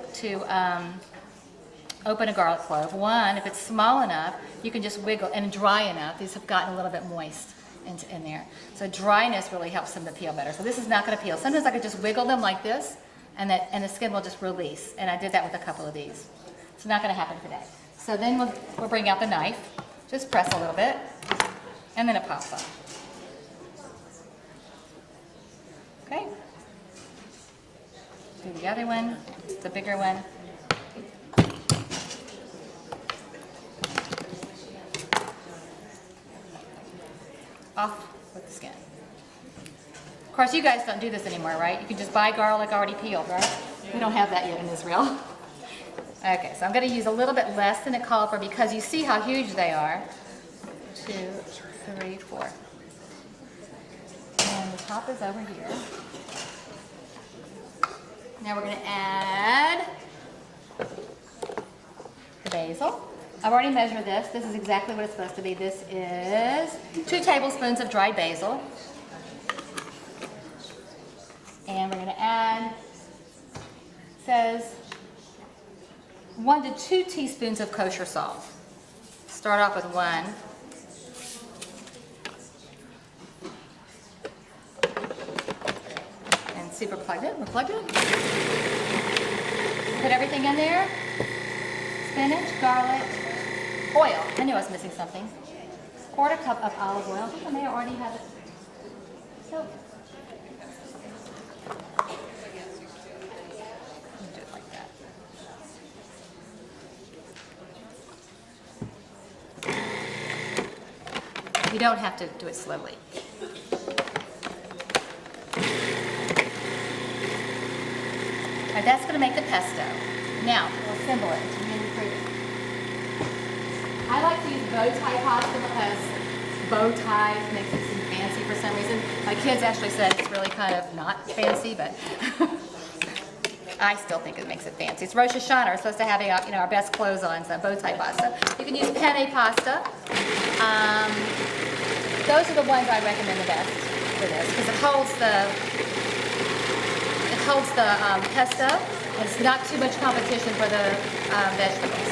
[SPEAKER 8] open a garlic clove. One, if it's small enough, you can just wiggle, and dry enough. These have gotten a little bit moist in there. So dryness really helps them to peel better. So this is not going to peel. Sometimes I could just wiggle them like this, and the skin will just release. And I did that with a couple of these. It's not going to happen today. So then we'll bring out the knife. Just press a little bit, and then it pops up. Okay. Do the other one, the bigger one. Off with the skin. Of course, you guys don't do this anymore, right? You can just buy garlic already peeled, right? We don't have that yet in Israel. Okay, so I'm going to use a little bit less than it called for because you see how huge they are. 2, 3, 4. And the top is over here. Now we're going to add the basil. I've already measured this. This is exactly what it's supposed to be. This is 2 tablespoons of dried basil. And we're going to add, it says, 1 to 2 teaspoons of kosher salt. Start off with 1. And super plugged in. We're plugged in. Put everything in there. Spinach, garlic, oil. I knew I was missing something. 1/4 cup of olive oil. I think I may already have it. So, do it like that. You don't have to do it slowly. All right, that's going to make the pesto. Now, we'll assemble it. It's really pretty. I like to use bow tie pasta because bow ties makes it seem fancy for some reason. My kids actually said it's really kind of not fancy, but I still think it makes it fancy. It's Rosh Hashana. We're supposed to have our best clothes on, so bow tie pasta. You can use penne pasta. Those are the ones I recommend the best for this because it holds the pesto. And it's not too much competition for the vegetables.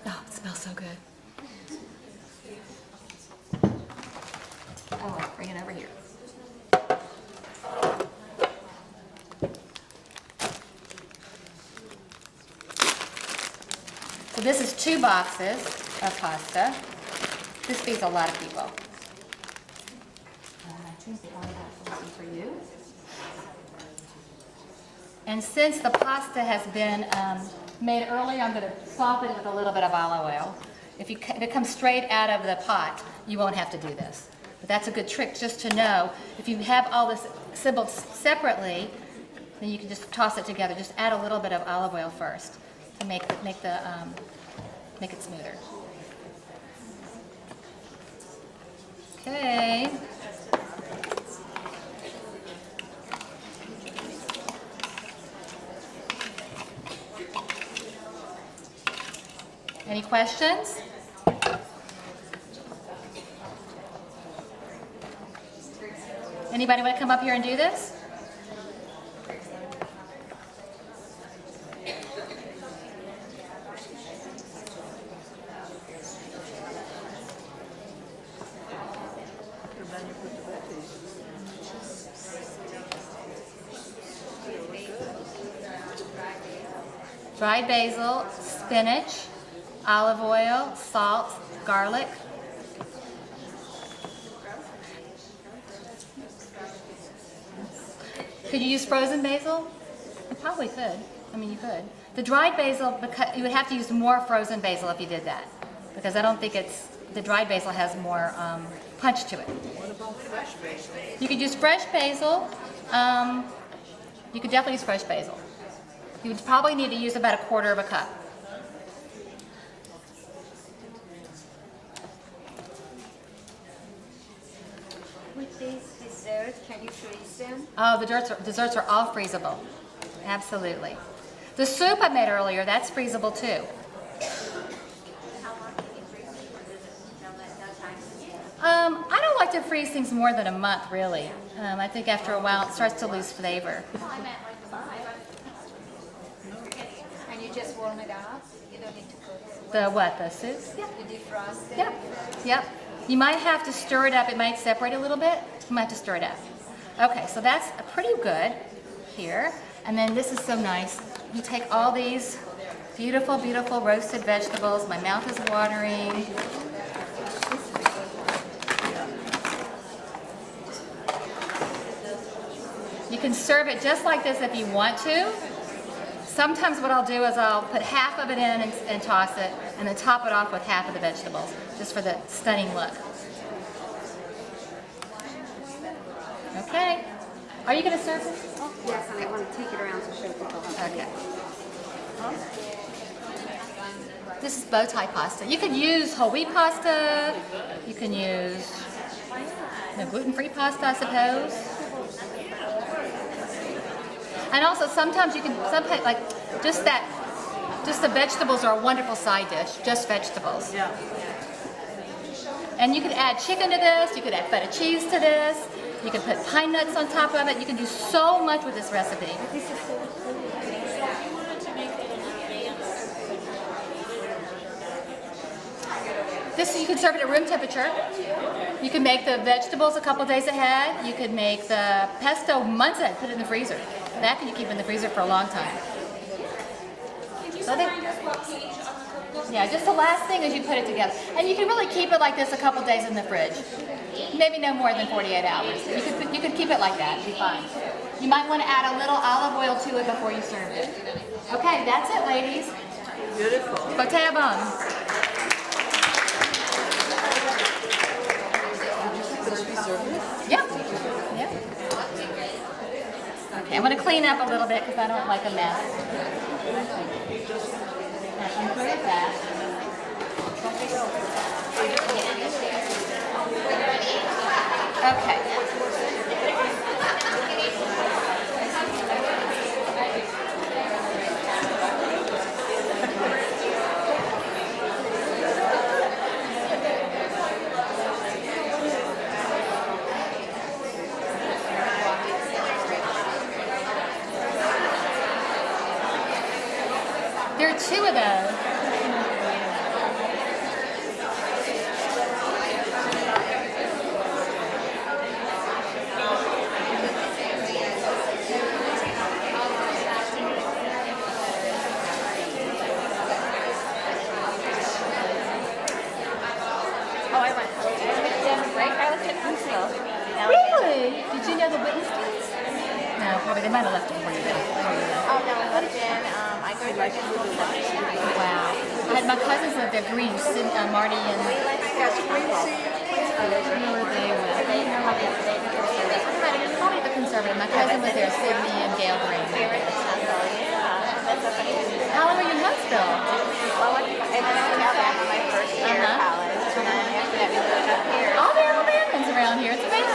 [SPEAKER 8] Oh, it smells so good. Oh, bring it over here. So this is 2 boxes of pasta. This feeds a lot of people. For you. And since the pasta has been made earlier, I'm going to soften it with a little bit of olive oil. If it comes straight out of the pot, you won't have to do this. But that's a good trick just to know. If you have all this assembled separately, then you can just toss it together. Just add a little bit of olive oil first to make it smoother. Okay. Any questions? Anybody want to come up here and do this? Dried basil, spinach, olive oil, salt, garlic. Could you use frozen basil? You probably could. I mean, you could. The dried basil, because you would have to use more frozen basil if you did that, because I don't think the dried basil has more punch to it.
[SPEAKER 6] What about fresh basil?
[SPEAKER 8] You could use fresh basil. You could definitely use fresh basil. You would probably need to use about 1/4 cup.
[SPEAKER 3] With these desserts, can you freeze them?
[SPEAKER 8] Oh, the desserts are all freezable. Absolutely. The soup I made earlier, that's freezable too.
[SPEAKER 3] How long can you freeze them? No time.
[SPEAKER 8] I don't like to freeze things more than a month, really. I think after a while it starts to lose flavor.
[SPEAKER 3] I meant like 5. And you just warm it up? You don't need to cook it?
[SPEAKER 8] The what? The soup? Yeah.
[SPEAKER 3] You defrost it?
[SPEAKER 8] Yep. Yep. You might have to stir it up. It might separate a little bit. You might have to stir it up. Okay, so that's pretty good here. And then this is so nice. You take all these beautiful, beautiful roasted vegetables. My mouth is watering. You can serve it just like this if you want to. Sometimes what I'll do is I'll put half of it in and toss it, and then top it off with half of the vegetables, just for the stunning look. Okay. Are you going to serve this?
[SPEAKER 2] Yes, and I want to take it around to show people how to
[SPEAKER 8] Okay. This is bow tie pasta. You can use whole wheat pasta. You can use gluten-free pasta, I suppose. And also sometimes you can, like just the vegetables are a wonderful side dish, just vegetables.
[SPEAKER 6] Yeah.
[SPEAKER 8] And you could add chicken to this, you could add feta cheese to this, you can put pine nuts on top of it, you can do so much with this recipe. This you can serve it at room temperature. You can make the vegetables a couple days ahead. You could make the pesto months ahead, put it in the freezer. That can you keep in the freezer for a long time. Yeah, just the last thing is you put it together. And you can really keep it like this a couple days in the fridge. Maybe no more than 48 hours. You could keep it like that, it'd be fine. You might want to add a little olive oil to it before you serve it. Okay, that's it, ladies.
[SPEAKER 6] Beautiful.
[SPEAKER 8] Potato bun. Yeah. Yeah. Okay, I'm going to clean up a little bit because I don't like a mess. Include that. Okay. There are 2 of those. Really? Did you know the witness teams? No, probably they might have left it for you then.
[SPEAKER 3] Oh, no, but then I go to
[SPEAKER 8] Wow. I had my cousins live there, Greece, Marty and I don't know where they went. Probably the conservative. My cousin was there, Sydney and Gail Green. How long were you in Huntsville?
[SPEAKER 3] And then I went out back on my first year of college, and then after that we moved up here.
[SPEAKER 8] All the Alabamans around here. It's amazing.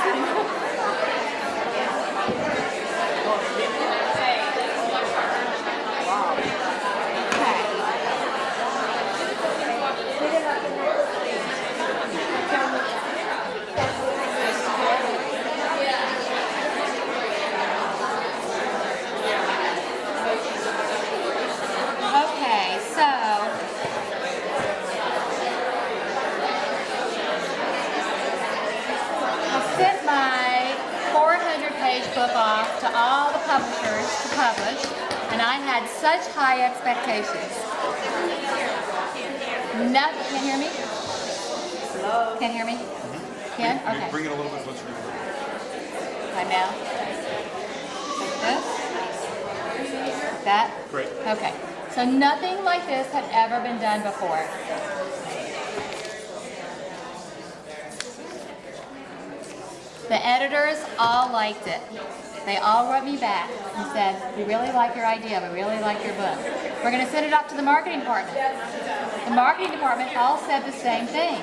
[SPEAKER 8] Okay, so I sent my 400-page book off to all the publishers to publish, and I had such high expectations. No, can't hear me? Hello? Can't hear me? Can? Okay.
[SPEAKER 4] Bring it a little bit closer to you.
[SPEAKER 8] Right now? Like this? That?
[SPEAKER 4] Great.
[SPEAKER 8] Okay. So nothing like this had ever been done before. The editors all liked it. They all wrote me back and said, we really like your idea, we really like your book. We're going to send it off to the marketing department. The marketing department all said the same thing.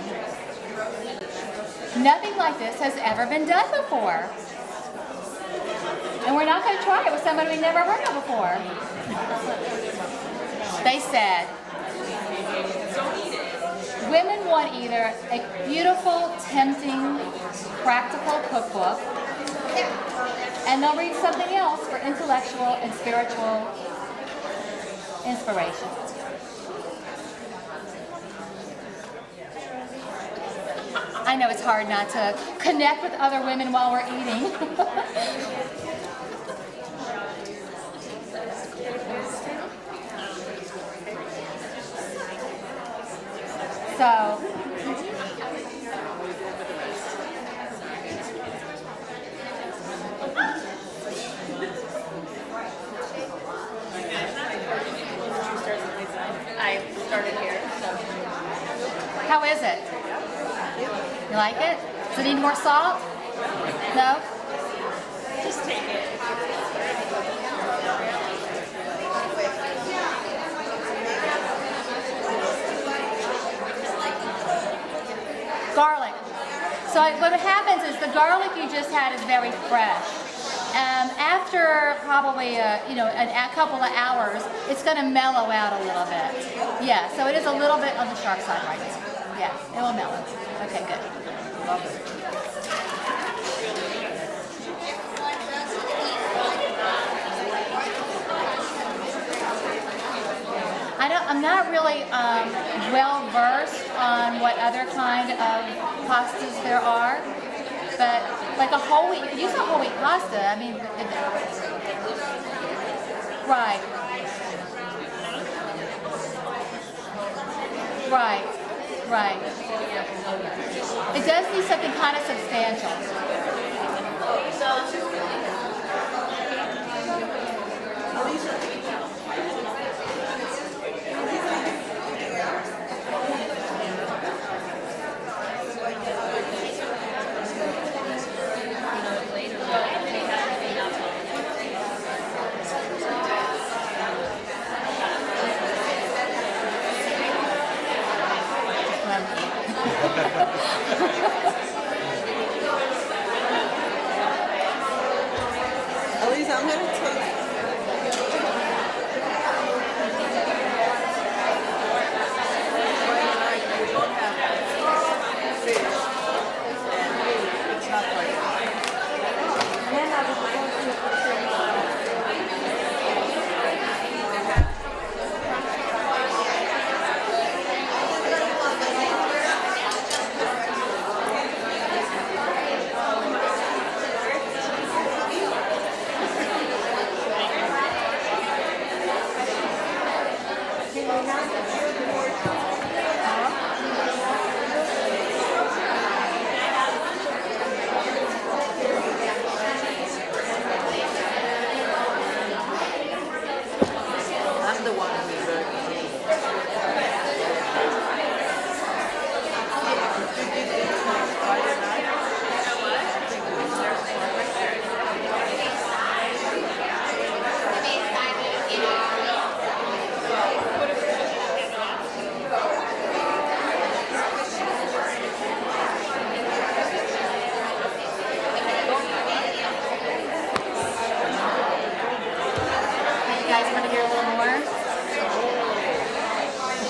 [SPEAKER 8] Nothing like this has ever been done before. And we're not going to try it with somebody we've never heard of before. They said, women want either a beautiful, tempting, practical cookbook, and they'll read something else for intellectual and spiritual inspiration. I know it's hard not to connect with other women while we're eating. So,
[SPEAKER 3] I started here, so.
[SPEAKER 8] how is it? You like it? Does it need more salt? No?
[SPEAKER 3] Just take it.
[SPEAKER 8] Garlic. So what happens is the garlic you just had is very fresh. After probably a couple of hours, it's going to mellow out a little bit. Yeah, so it is a little bit on the sharp side right now. Yeah, it will mellow. Okay, good. I'm not really well versed on what other kind of pastas there are, but like a whole wheat, you could use a whole wheat pasta. I mean, right, right, right. It does need something kind of substantial.
[SPEAKER 1] Elise, I'm going to take.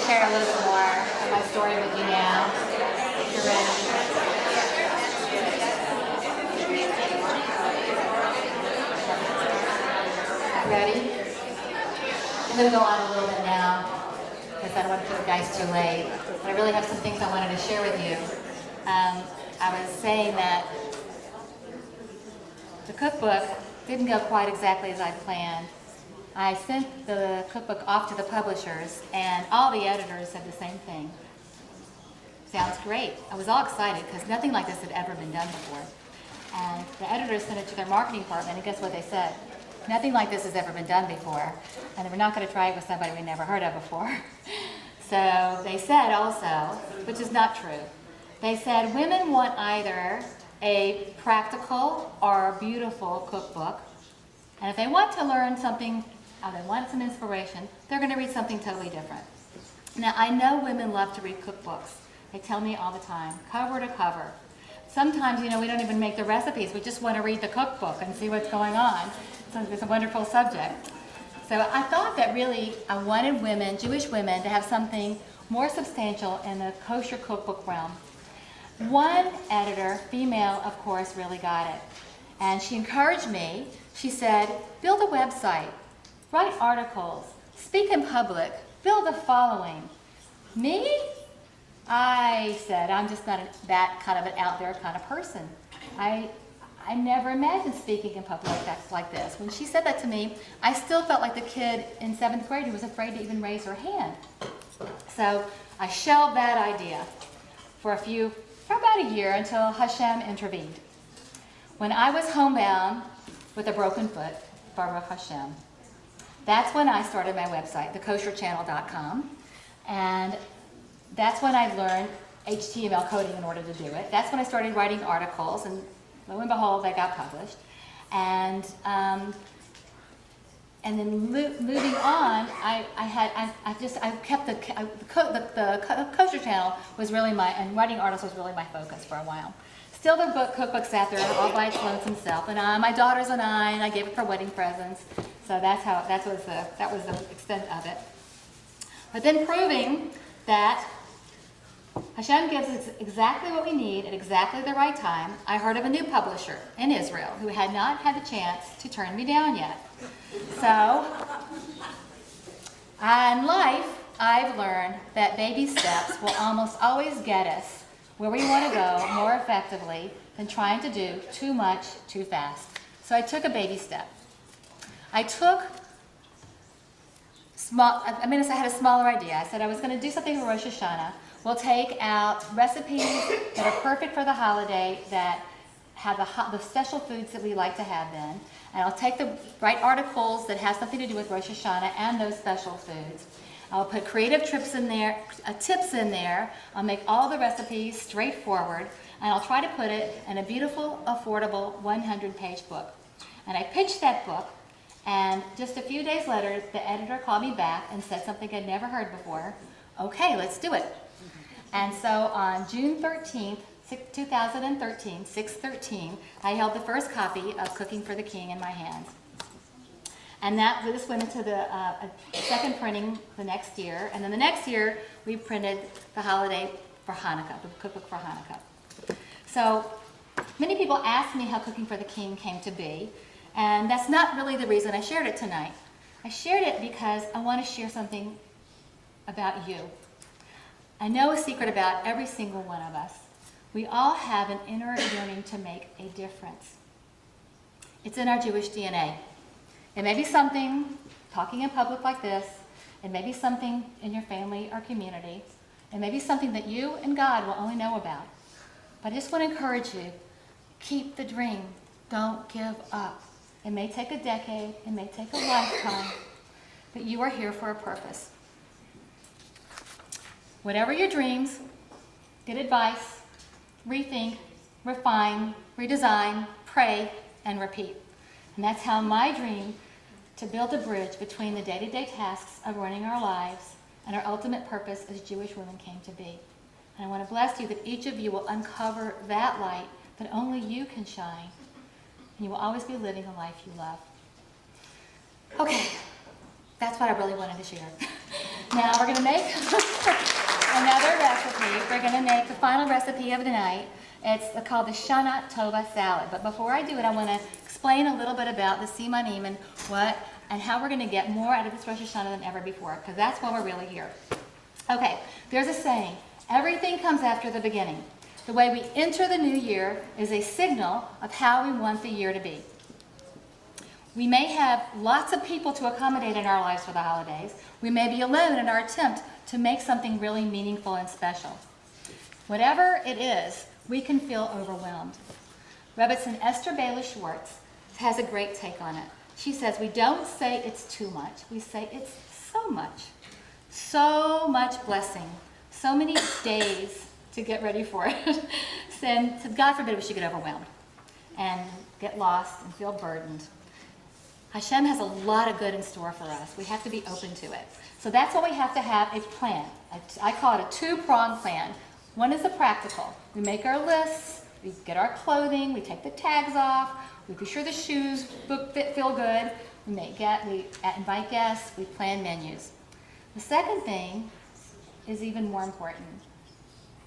[SPEAKER 1] Share a little bit more of my story with you now, if you're ready. Ready? I'm going to go on a little bit now, because I don't want to keep you guys too late. But I really have some things I wanted to share with you. I was saying that the cookbook didn't go quite exactly as I planned. I sent the cookbook off to the publishers, and all the editors said the same thing. Sounds great. I was all excited because nothing like this had ever been done before. And the editors sent it to their marketing department, and guess what they said? Nothing like this has ever been done before, and we're not going to try it with somebody we never heard of before. So they said also, which is not true, they said women want either a practical or a beautiful cookbook, and if they want to learn something, or they want some inspiration, they're going to read something totally different. Now, I know women love to read cookbooks. They tell me all the time, cover to cover.
[SPEAKER 8] sometimes, we don't even make the recipes. We just want to read the cookbook and see what's going on. So it's a wonderful subject. So I thought that really I wanted women, Jewish women, to have something more substantial in the kosher cookbook realm. One editor, female, of course, really got it. And she encouraged me. She said, build a website, write articles, speak in public, build a following. Me? I said, I'm just not that kind of an out there kind of person. I never imagined speaking in public like this. When she said that to me, I still felt like the kid in 7th grade who was afraid to even raise her hand. So I shelved that idea for about a year until Hashem intervened. When I was homebound with a broken foot, Baruch Hashem, that's when I started my website, thekosherchannel.com, and that's when I learned HTML coding in order to do it. That's when I started writing articles, and lo and behold, they got published. And then moving on, I kept the kosher channel was really and writing articles was really my focus for a while. Still, the cookbook sat there all by its lonesome self, and my daughters and I gave it for wedding presents. So that was the extent of it. But then proving that Hashem gives us exactly what we need at exactly the right time, I heard of a new publisher in Israel who had not had the chance to turn me down yet. So, in life, I've learned that baby steps will almost always get us where we want to go more effectively than trying to do too much too fast. So I took a baby step. I had a smaller idea. I said I was going to do something for Rosh Hashana. We'll take out recipes that are perfect for the holiday, that have the special foods that we like to have then. And I'll write articles that have something to do with Rosh Hashana and those special foods. I'll put creative tips in there. I'll make all the recipes straightforward, and I'll try to put it in a beautiful, affordable 100-page book. And I pitched that book, and just a few days later, the editor called me back and said something I'd never heard before. Okay, let's do it. And so on June 13th, 2013, 6/13, I held the first copy of Cooking for the King in my hands. And this went into the second printing the next year. And then the next year, we printed the holiday for Hanukkah, the cookbook for Hanukkah. So many people ask me how Cooking for the King came to be. And that's not really the reason I shared it tonight. I shared it because I want to share something about you. I know a secret about every single one of us. We all have an inner yearning to make a difference. It's in our Jewish DNA. It may be something, talking in public like this, it may be something in your family or community, it may be something that you and God will only know about. But I just want to encourage you, keep the dream, don't give up. It may take a decade, it may take a lifetime, but you are here for a purpose. Whatever your dreams, get advice, rethink, refine, redesign, pray, and repeat. And that's how my dream to build a bridge between the day-to-day tasks of running our lives and our ultimate purpose as Jewish women came to be. And I want to bless you that each of you will uncover that light that only you can shine. And you will always be living a life you love. Okay, that's what I really wanted to share. Now we're going to make another recipe. We're going to make the final recipe of the night. It's called the Shana Tova salad. But before I do it, I want to explain a little bit about the Simanim and how we're going to get more out of this Rosh Hashana than ever before, because that's why we're really here. Okay, there's a saying, everything comes after the beginning. The way we enter the new year is a signal of how we want the year to be. We may have lots of people to accommodate in our lives for the holidays. We may be alone in our attempt to make something really meaningful and special. Whatever it is, we can feel overwhelmed. Rebbetzin Esther Baylor Schwartz has a great take on it. She says, we don't say it's too much. We say it's so much. So much blessing. So many days to get ready for it. And God forbid we should get overwhelmed and get lost and feel burdened. Hashem has a lot of good in store for us. We have to be open to it. So that's why we have to have a plan. I call it a two-pronged plan. One is the practical. We make our lists. We get our clothing, we take the tags off, we be sure the shoes feel good, we invite guests, we plan menus. The second thing is even more important.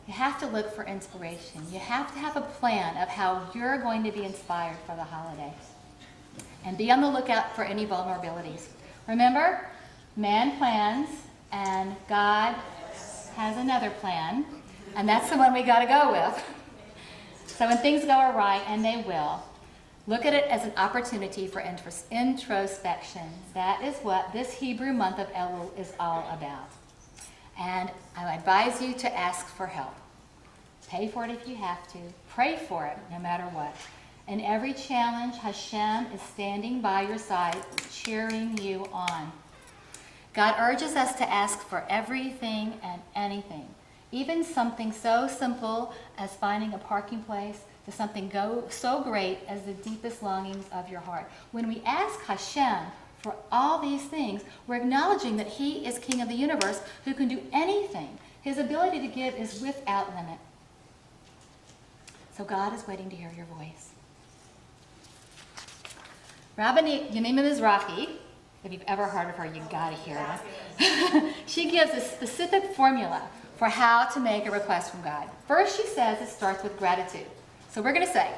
[SPEAKER 8] You have to look for inspiration. You have to have a plan of how you're going to be inspired for the holiday. And be on the lookout for any vulnerabilities. Remember, man plans and God has another plan, and that's the one we got to go with. So when things go awry, and they will, look at it as an opportunity for introspection. That is what this Hebrew month of Elul is all about. And I advise you to ask for help. Pay for it if you have to. Pray for it no matter what. In every challenge, Hashem is standing by your side, cheering you on. God urges us to ask for everything and anything, even something so simple as finding a parking place, to something so great as the deepest longings of your heart. When we ask Hashem for all these things, we're acknowledging that He is King of the universe who can do anything. His ability to give is without limit. So God is waiting to hear your voice. Rabbi Yemima Mizrahi, if you've ever heard of her, you've got to hear her. She gives a specific formula for how to make a request from God. First, she says it starts with gratitude. So we're going to say,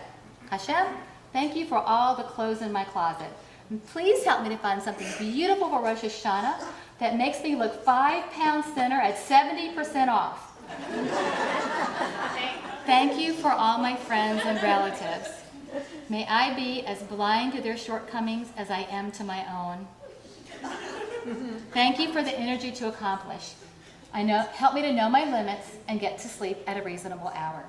[SPEAKER 8] Hashem, thank you for all the clothes in my closet. And please help me to find something beautiful for Rosh Hashana that makes me look 5 pounds thinner at 70% off. Thank you for all my friends and relatives. May I be as blind to their shortcomings as I am to my own. Thank you for the energy to accomplish. Help me to know my limits and get to sleep at a reasonable hour.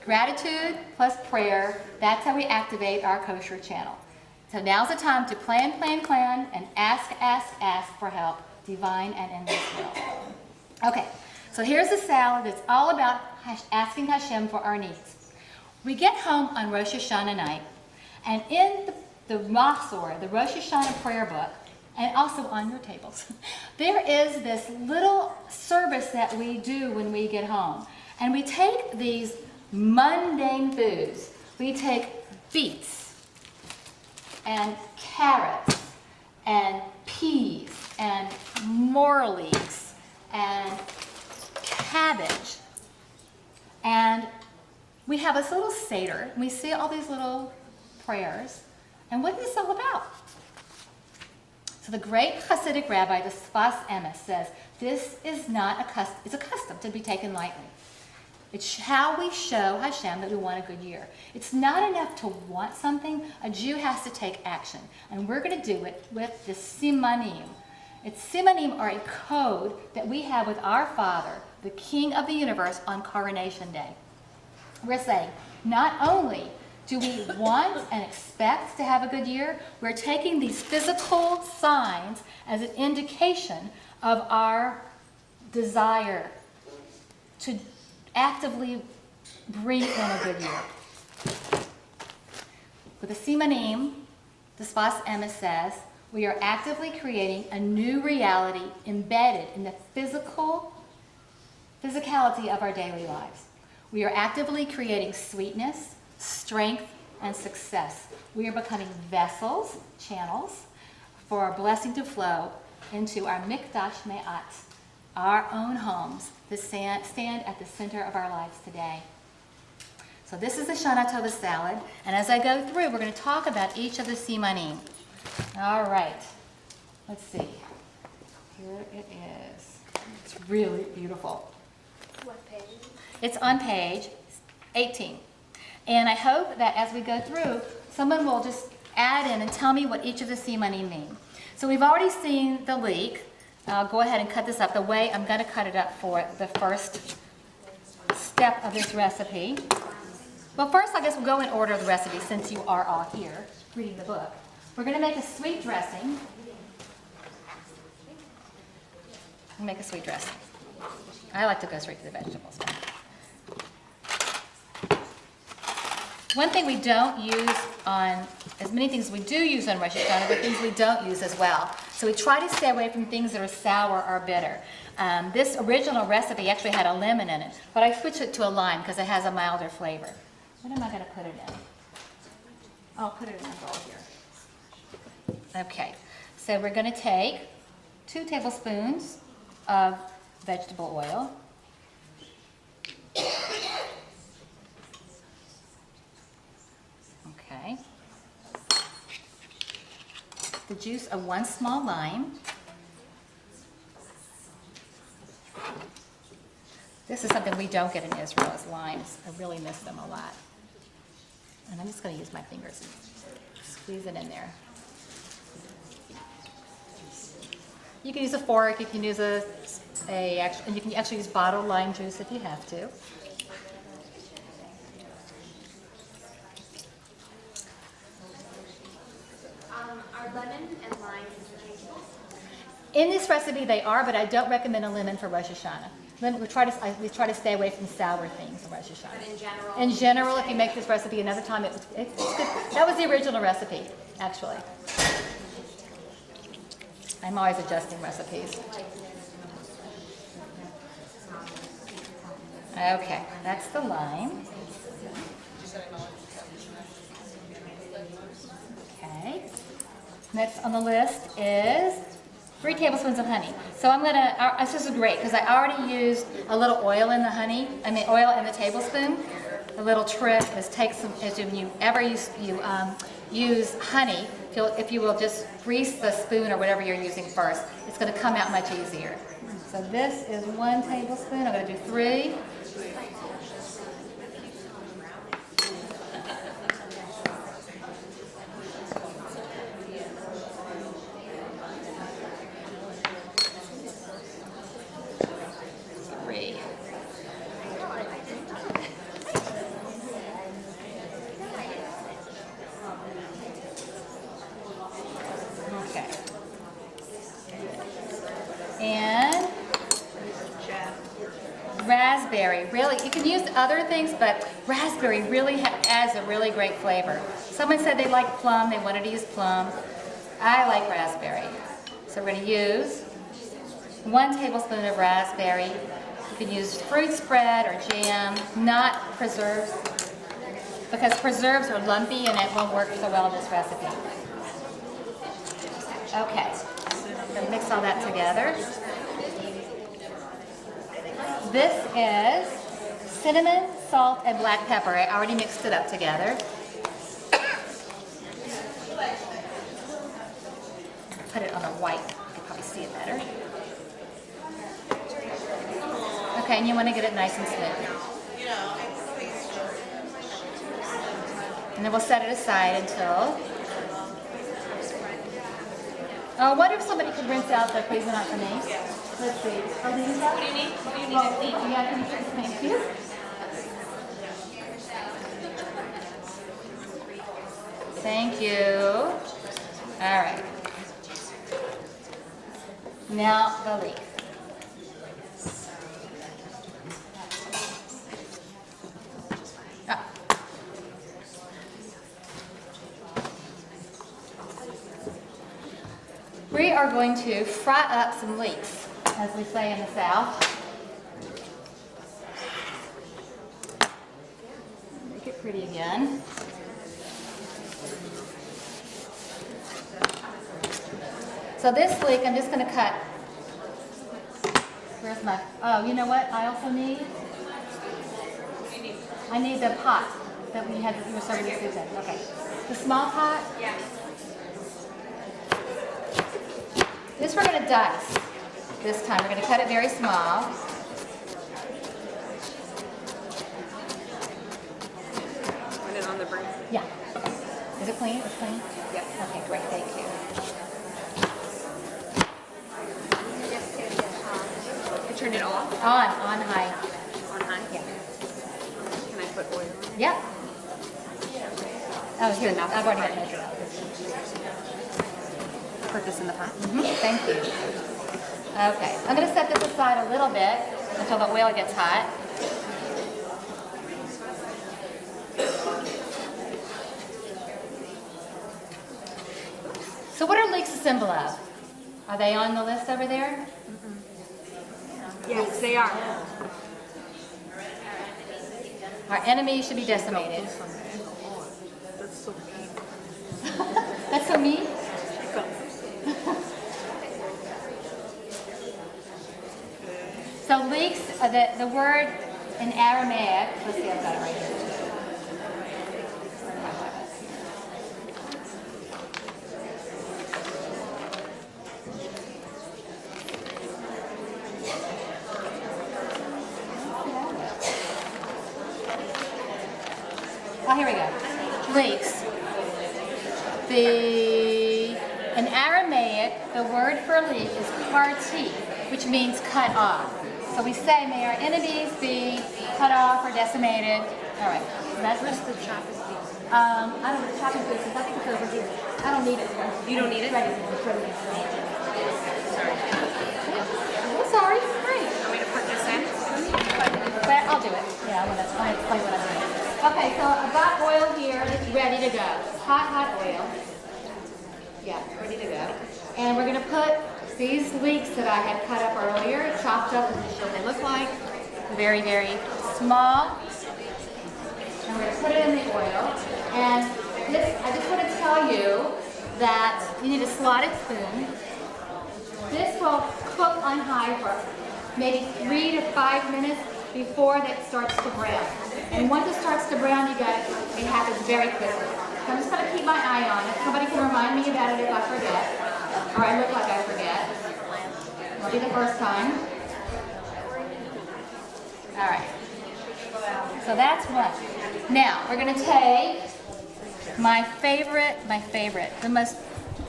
[SPEAKER 8] Gratitude plus prayer, that's how we activate our kosher channel. So now's the time to plan, and ask for help, divine and in this will. Okay, so here's a salad that's all about asking Hashem for our needs. We get home on Rosh Hashana night, and in the Mahzor, the Rosh Hashana prayer book, and also on your tables, there is this little service that we do when we get home. And we take these mundane foods. We take beets and carrots and peas and morleeks and cabbage. And we have this little Seder, and we say all these little prayers. And what is this all about? So the great Hasidic rabbi, the Sfas Emes, says this is not it's a custom to be taken lightly. It's how we show Hashem that we want a good year. It's not enough to want something. A Jew has to take action. And we're going to do it with the simanim. Simanim are a code that we have with our Father, the King of the universe, on Coronation Day. We're saying, not only do we want and expect to have a good year, we're taking these physical signs as an indication of our desire to actively bring in a good year. With the simanim, the Sfas Emes says, we are actively creating a new reality embedded in the physicality of our daily lives. We are actively creating sweetness, strength, and success. We are becoming vessels, channels, for our blessing to flow into our mikdash me'at, our own homes that stand at the center of our lives today. So this is the Shana Tova salad, and as I go through, we're going to talk about each of the simanim. All right, let's see. Here it is. It's really beautiful.
[SPEAKER 5] What page?
[SPEAKER 8] It's on page 18. And I hope that as we go through, someone will just add in and tell me what each of the simanim mean. So we've already seen the leek. I'll go ahead and cut this up the way I'm going to cut it up for the first step of this recipe. Well, first, I guess we'll go in order of the recipe since you are all here reading the book. We're going to make a sweet dressing. Make a sweet dressing. I like to go straight to the vegetables. One thing we don't use on, as many things we do use on Rosh Hashana, but things we don't use as well. So we try to stay away from things that are sour or bitter. This original recipe actually had a lemon in it, but I switched it to a lime because it has a milder flavor. What am I going to put it in? I'll put it in a bowl here. Okay, so we're going to take 2 tablespoons of vegetable oil. Okay. The juice of 1 small lime. This is something we don't get in Israel, is limes. I really miss them a lot. And I'm just going to use my fingers and squeeze it in there. You can use a fork, you can use and you can actually use bottled lime juice if you have to.
[SPEAKER 2] Are lemon and lime interchangeable?
[SPEAKER 8] In this recipe they are, but I don't recommend a lemon for Rosh Hashana. We try to stay away from sour things in Rosh Hashana.
[SPEAKER 2] But in general?
[SPEAKER 8] In general, if you make this recipe another time, it's good. That was the original recipe, actually. I'm always adjusting recipes. Okay, that's the lime. Okay. Next on the list is 3 tablespoons of honey. So I'm gonna, this is great because I already used a little oil in the honey, oil in the tablespoon. A little trick is when you ever use honey, if you will just grease the spoon or whatever you're using first, it's gonna come out much easier. So this is 1 tablespoon, I'm gonna do 3. Okay. And raspberry, really, you can use other things, but raspberry really adds a really great flavor. Someone said they like plum, they wanted to use plum. I like raspberry. So we're going to use 1 tablespoon of raspberry. You can use fruit spread or jam, not preserves, because preserves are lumpy and it won't work so well in this recipe. Okay, I'm going to mix all that together. This is cinnamon, salt, and black pepper. I already mixed it up together. Put it on a white, you can probably see it better. Okay, and you want to get it nice and smooth. And then we'll set it aside until... I wonder if somebody could rinse out the freezer, not for me. Let's see. Oh, Deja?
[SPEAKER 2] What do you need? What do you need to clean?
[SPEAKER 8] Yeah, can you please? Thank you. Thank you. All right. Now the leek. We are going to fry up some leeks, as we say in the South. Make it pretty again. So this leek, I'm just going to cut. Where's my? Oh, you know what? I also need. I need the pot that we had. That you were serving the soup in. Okay. The small pot.
[SPEAKER 2] Yeah.
[SPEAKER 8] This we're going to dice this time. We're going to cut it very small.
[SPEAKER 2] Put it on the burner.
[SPEAKER 8] Yeah. Is it clean? It's clean?
[SPEAKER 2] Yes.
[SPEAKER 8] Okay, great. Thank you.
[SPEAKER 2] I turn it off?
[SPEAKER 8] On high.
[SPEAKER 2] On high?
[SPEAKER 8] Yeah.
[SPEAKER 2] Can I put oil on it?
[SPEAKER 8] Yep. Oh, here. I've already got it measured out.
[SPEAKER 2] Put this in the pot.
[SPEAKER 8] Thank you. Okay, I'm going to set this aside a little bit until the oil gets hot. So what are leeks a symbol of? Are they on the list over there?
[SPEAKER 2] Yes, they are.
[SPEAKER 8] Our enemies should be decimated.
[SPEAKER 6] That's so mean.
[SPEAKER 8] That's so mean? So leeks, the word in Aramaic, let's see, I've got it right here. Oh, here we go. Leeks. In Aramaic, the word for leek is karti, which means cut off. So we say, may our enemies be cut off or decimated. All right. So that's the chopping piece. I don't know the chopping piece. I think it's over here. I don't need it.
[SPEAKER 7] You don't need it?
[SPEAKER 8] Ready. It's ready.
[SPEAKER 7] Sorry.
[SPEAKER 8] I'm sorry. Great.
[SPEAKER 7] Want me to put this in?
[SPEAKER 8] But I'll do it. Yeah, I want to explain what I'm doing. Okay, so I've got oil here. It's ready to go. Hot oil. Yeah, ready to go. And we're going to put these leeks that I had cut up earlier, chopped up, and show what they look like. Very, very small. And we're going to put it in the oil. And this, I just want to tell you that you need a slotted spoon. This will cook on high for maybe 3 to 5 minutes before that starts to brown. And once it starts to brown, it happens very quickly. So I'm just going to keep my eye on it. Somebody can remind me about it if I forget, or I look like I forget. It'll be the first time. All right. So that's one. Now, we're going to take my favorite, the most,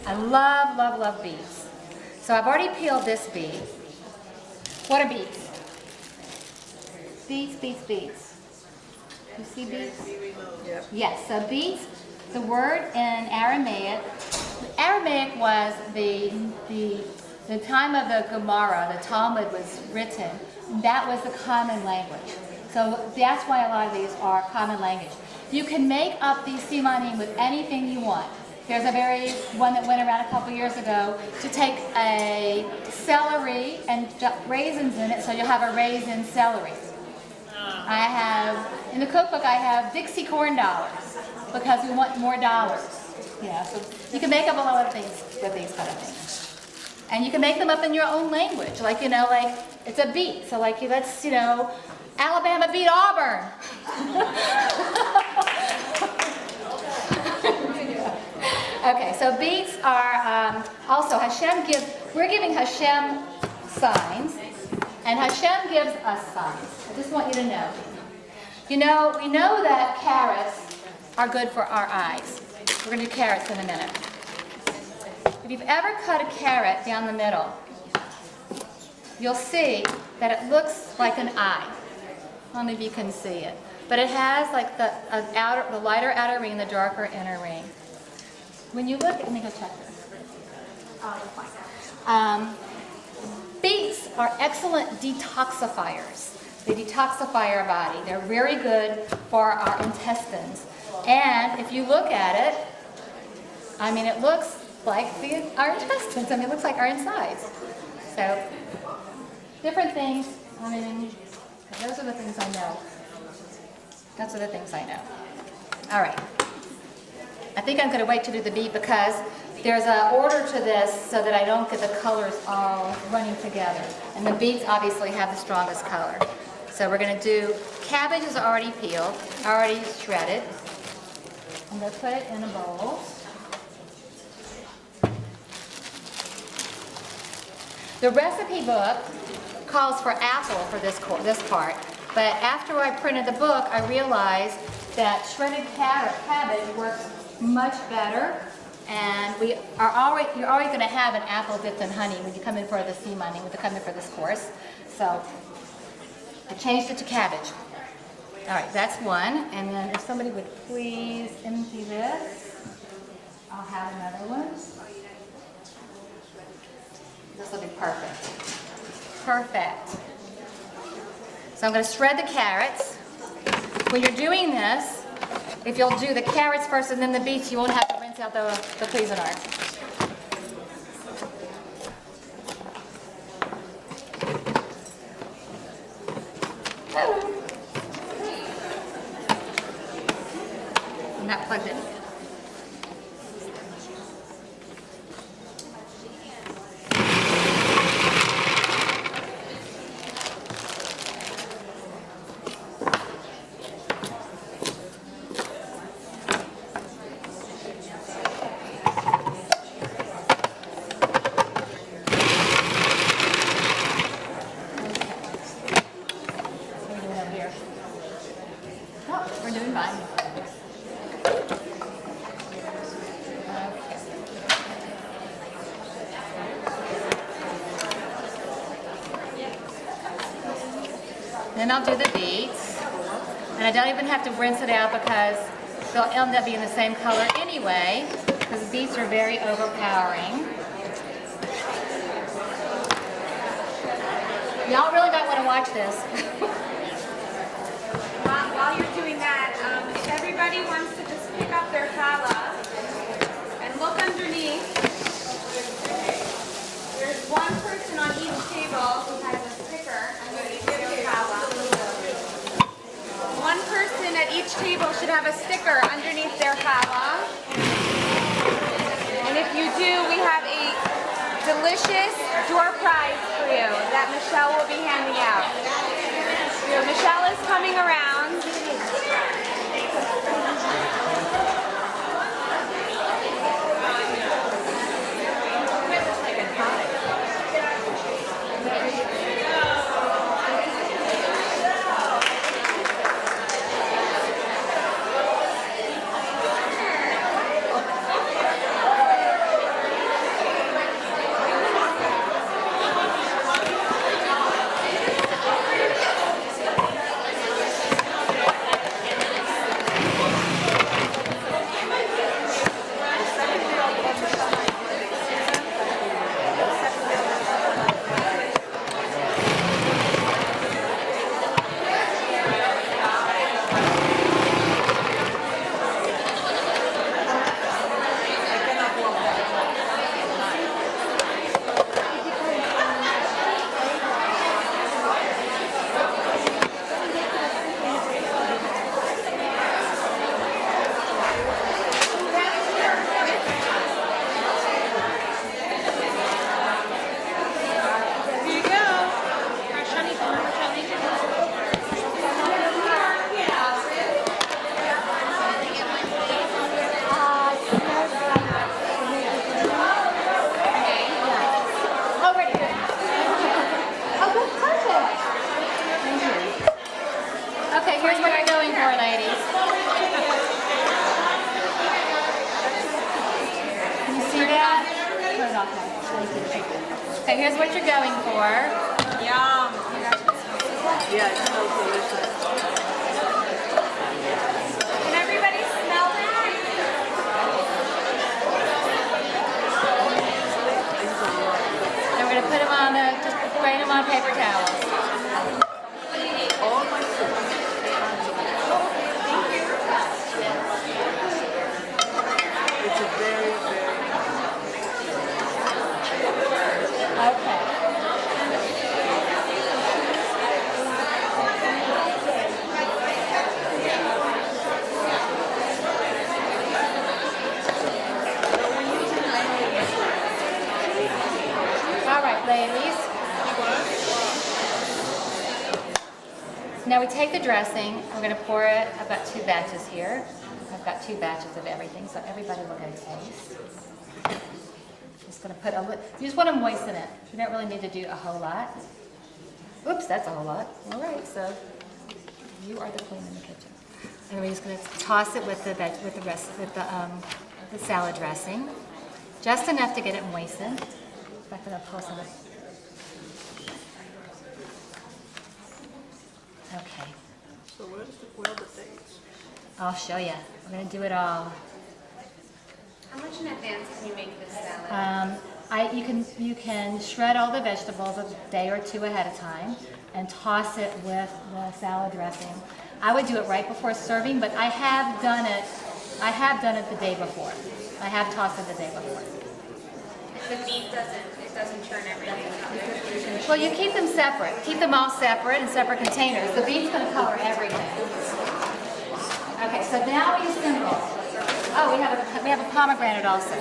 [SPEAKER 8] I love beets. So I've already peeled this beet. What are beets? Beets. You see beets? Yep. Yes, so beets, the word in Aramaic was the time of the Gemara, the Talmud was written. That was the common language. So that's why a lot of these are common language. You can make up these simanim with anything you want. There's one that went around a couple years ago to take a celery and raisins in it, so you'll have a raisin celery. I have, in the cookbook, I have Dixie corn dollars because we want more dollars. Yeah, so you can make up a lot of things with these kind of things. And you can make them up in your own language. Like, like it's a beat. So like, let's, Alabama beat Auburn. Okay, so beets are also, we're giving Hashem signs, and Hashem gives us signs. I just want you to know. We know that carrots are good for our eyes. We're going to do carrots in a minute. If you've ever cut a carrot down the middle, you'll see that it looks like an eye. I don't know if you can see it. But it has like the lighter outer ring, the darker inner ring. When you look, let me go check this. Beets are excellent detoxifiers. They detoxify our body. They're very good for our intestines. And if you look at it, it looks like our intestines. It looks like our insides. So, different things. Those are the things I know. That's the things I know. All right. I think I'm going to wait to do the beet because there's an order to this so that I don't get the colors all running together. And the beets obviously have the strongest color. So we're going to do, cabbage is already peeled, already shredded. I'm going to put it in a bowl. The recipe book calls for apple for this part, but after I printed the book, I realized that shredded cabbage works much better, and you're always going to have an apple dipped in honey when you come in for the simanim, when you come in for this course. So I changed it to cabbage. All right, that's one. And then if somebody would please empty this, I'll have another one. This will be perfect. Perfect. So I'm going to shred the carrots. When you're doing this, if you'll do the carrots first and then the beets, you won't have to rinse out the Cuisinart. I'm not plugged in. We're doing fine. Then I'll do the beads. And I don't even have to rinse it out because they'll end up being the same color anyway, because the beads are very overpowering. Y'all really might want to watch this.
[SPEAKER 2] While you're doing that, if everybody wants to just pick up their challah and look underneath, there's one person on each table who has a sticker underneath their challah. One person at each table should have a sticker underneath their challah. And if you do, we have a delicious door prize for you that Michelle will be handing out. So Michelle is coming around.
[SPEAKER 8] Here's what you're going for, ladies. Can you see that? Put it off now. Okay, here's what you're going for.
[SPEAKER 5] Yum.
[SPEAKER 6] Yeah, it smells delicious.
[SPEAKER 2] Can everybody smell that?
[SPEAKER 8] And we're going to put them on just drain them on paper towels.
[SPEAKER 6] All my food. It's a very, very...
[SPEAKER 8] Okay. All right, ladies. Now we take the dressing, we're going to pour it. I've got 2 batches here. I've got 2 batches of everything, so everybody will get a taste. Just going to put a little, you just want to moisten it. You don't really need to do a whole lot. Oops, that's a whole lot. All right, so you are the queen in the kitchen. And we're just going to toss it with the salad dressing, just enough to get it moistened. In fact, I'm going to pull some. Okay.
[SPEAKER 6] So where's the dates?
[SPEAKER 8] I'll show you. We're going to do it all.
[SPEAKER 2] How much in advance can you make this salad?
[SPEAKER 8] You can shred all the vegetables a day or 2 ahead of time and toss it with the salad dressing. I would do it right before serving, but I have done it the day before. I have tossed it the day before.
[SPEAKER 2] The meat doesn't turn everything.
[SPEAKER 8] Well, you keep them separate. Keep them all separate in separate containers. The beef's going to color everything. Okay, so now we assemble. we have a pomegranate also.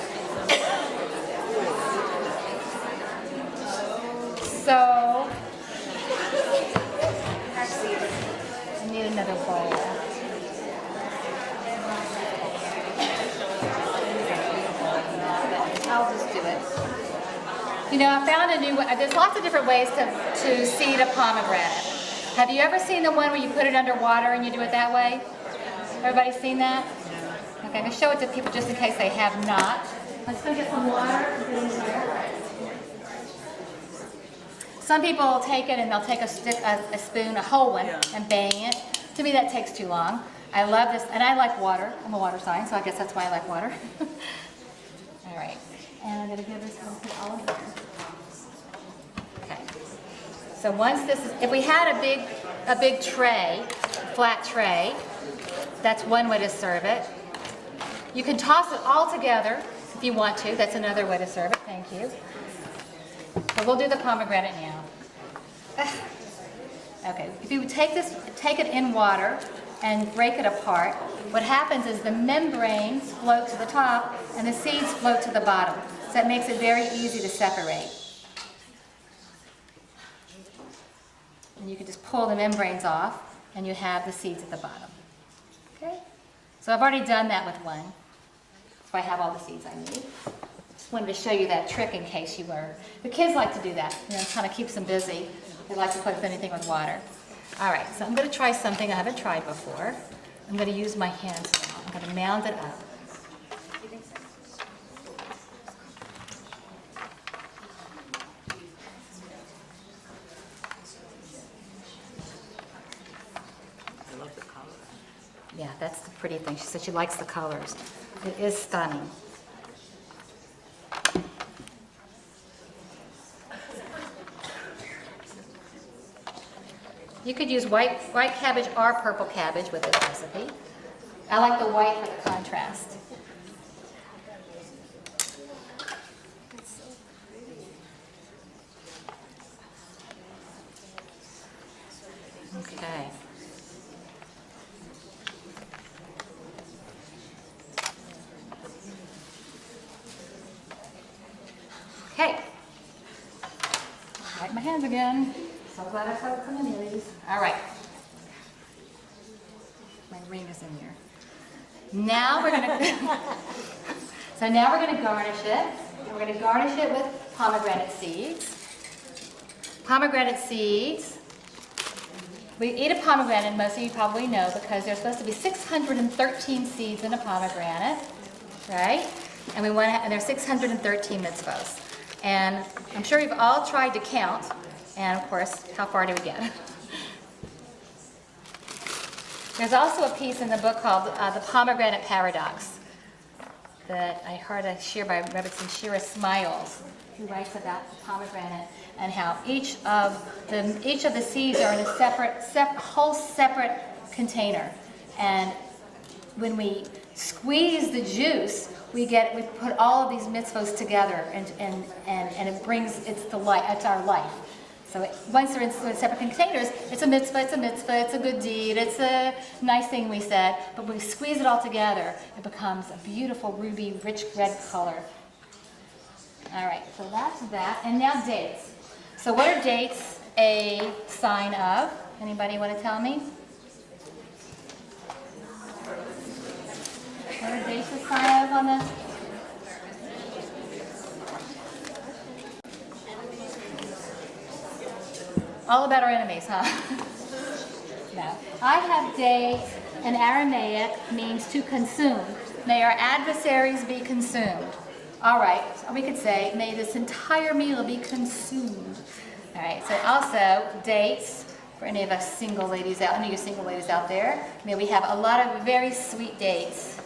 [SPEAKER 8] So, actually, I need another bowl. I'll just do it. You know, I found a new way. There's lots of different ways to seed a pomegranate. Have you ever seen the one where you put it under water and you do it that way? Everybody seen that? Okay, I'm going to show it to people just in case they have not. I'm just going to get some water and put it in here. Some people will take it and they'll take a spoon, a whole one, and bang it. To me, that takes too long. I love this, and I like water. I'm a water sign, so I guess that's why I like water. All right, and I'm going to give this one to all of you. Okay. So once this is, if we had a big tray, flat tray, that's one way to serve it. You can toss it all together if you want to. That's another way to serve it. Thank you. So we'll do the pomegranate now. Okay, if you take it in water and break it apart, what happens is the membranes float to the top and the seeds float to the bottom. So that makes it very easy to separate. And you can just pull the membranes off and you have the seeds at the bottom. Okay? So I've already done that with one. So I have all the seeds I need. Just wanted to show you that trick in case you were. The kids like to do that. You know, it kind of keeps them busy. They like to play with anything with water. All right, so I'm going to try something I haven't tried before. I'm going to use my hands now. I'm going to mound it up. Yeah, that's the pretty thing. She said she likes the colors. It is stunning. You could use white cabbage or purple cabbage with this recipe. I like the white for the contrast. Okay. Okay. Wipe my hands again. So glad I put some of these. All right. My ring is in here. Now we're gonna. So now we're gonna garnish it. And we're gonna garnish it with pomegranate seeds. Pomegranate seeds. We eat a pomegranate, most of you probably know, because there's supposed to be 613 seeds in a pomegranate, right? And there's 613 mitzvahs. And I'm sure you've all tried to count. And of course, how far do we get? There's also a piece in the book called The Pomegranate Paradox that I heard share by Rebbetzin Shira Smiles, who writes about the pomegranate and how each of the seeds are in a whole separate container. And when we squeeze the juice, we put all of these mitzvahs together, and it brings it's our life. So once they're in separate containers, it's a mitzvah, it's a good deed, it's a nice thing we said, but when we squeeze it all together, it becomes a beautiful ruby, rich red color. All right, so that's that. And now dates. So what are dates a sign of? Anybody want to tell me? What are dates a sign of on the... All about our enemies, huh? No. I have dates in Aramaic means to consume. May our adversaries be consumed. All right, so we could say, may this entire meal be consumed. All right, so also dates, for any of us single ladies out, any of you single ladies out there, may we have a lot of very sweet dates.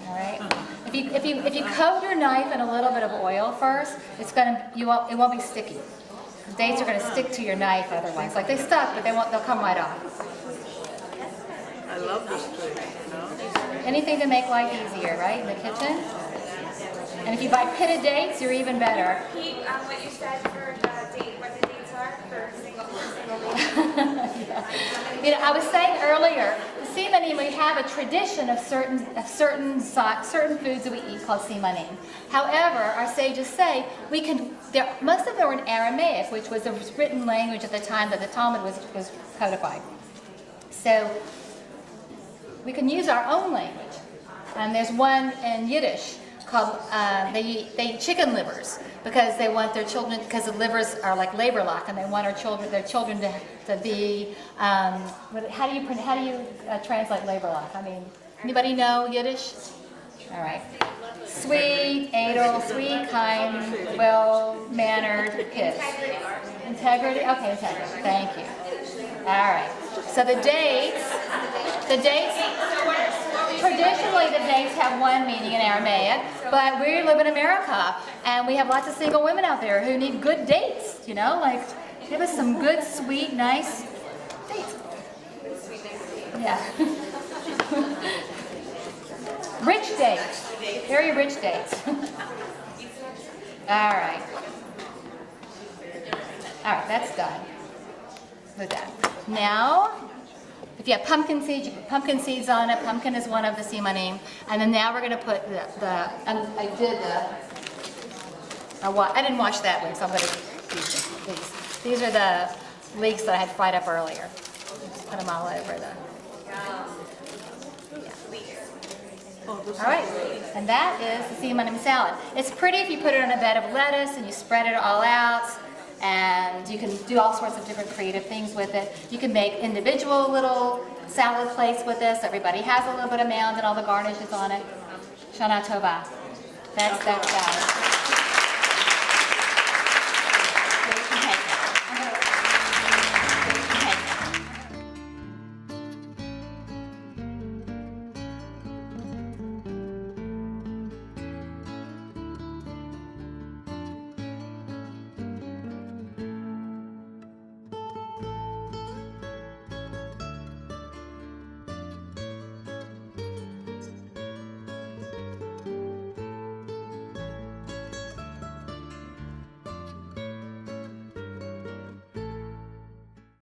[SPEAKER 8] All right. If you coat your knife in a little bit of oil first, it won't be sticky. The dates are going to stick to your knife otherwise. Like they stuck, but they'll come right off.
[SPEAKER 6] I love this trick, you know?
[SPEAKER 8] Anything to make life easier, right, in the kitchen? And if you buy pitted dates, you're even better.
[SPEAKER 2] Repeat what you said for the date, what the dates
[SPEAKER 8] You know, I was saying earlier, the simanim, we have a tradition of certain foods that we eat called simanim. However, our sages say most of them were in Aramaic, which was the written language at the time that the Talmud was codified. So we can use our own language. And there's one in Yiddish called they eat chicken livers because they want their children, because the livers are like labor lock, and they want their children to be how do you translate labor lock? I mean, anybody know Yiddish? All right. Sweet, edel, sweet, kind, well-mannered kids. Integrity? Okay, integrity. Thank you. All right. So the dates, traditionally the dates have one meaning in Aramaic, but we live in America, and we have lots of single women out there who need good dates, you know, like give us some good, sweet, nice dates. Yeah. Rich dates. Very rich dates. All right. All right, that's done with that. Now, if you have pumpkin seeds, you put pumpkin seeds on it. Pumpkin is one of the simanim. And then now we're going to put I didn't wash that one, so I'm going to use these. These are the leeks that I had fried up earlier. Just put them all over the... All right, and that is the simanim salad. It's pretty if you put it on a bed of lettuce and you spread it all out, and you can do all sorts of different creative things with it. You can make individual little salad plates with this. Everybody has a little bit of mound and all the garnishes on it. Shana tova. That's that salad.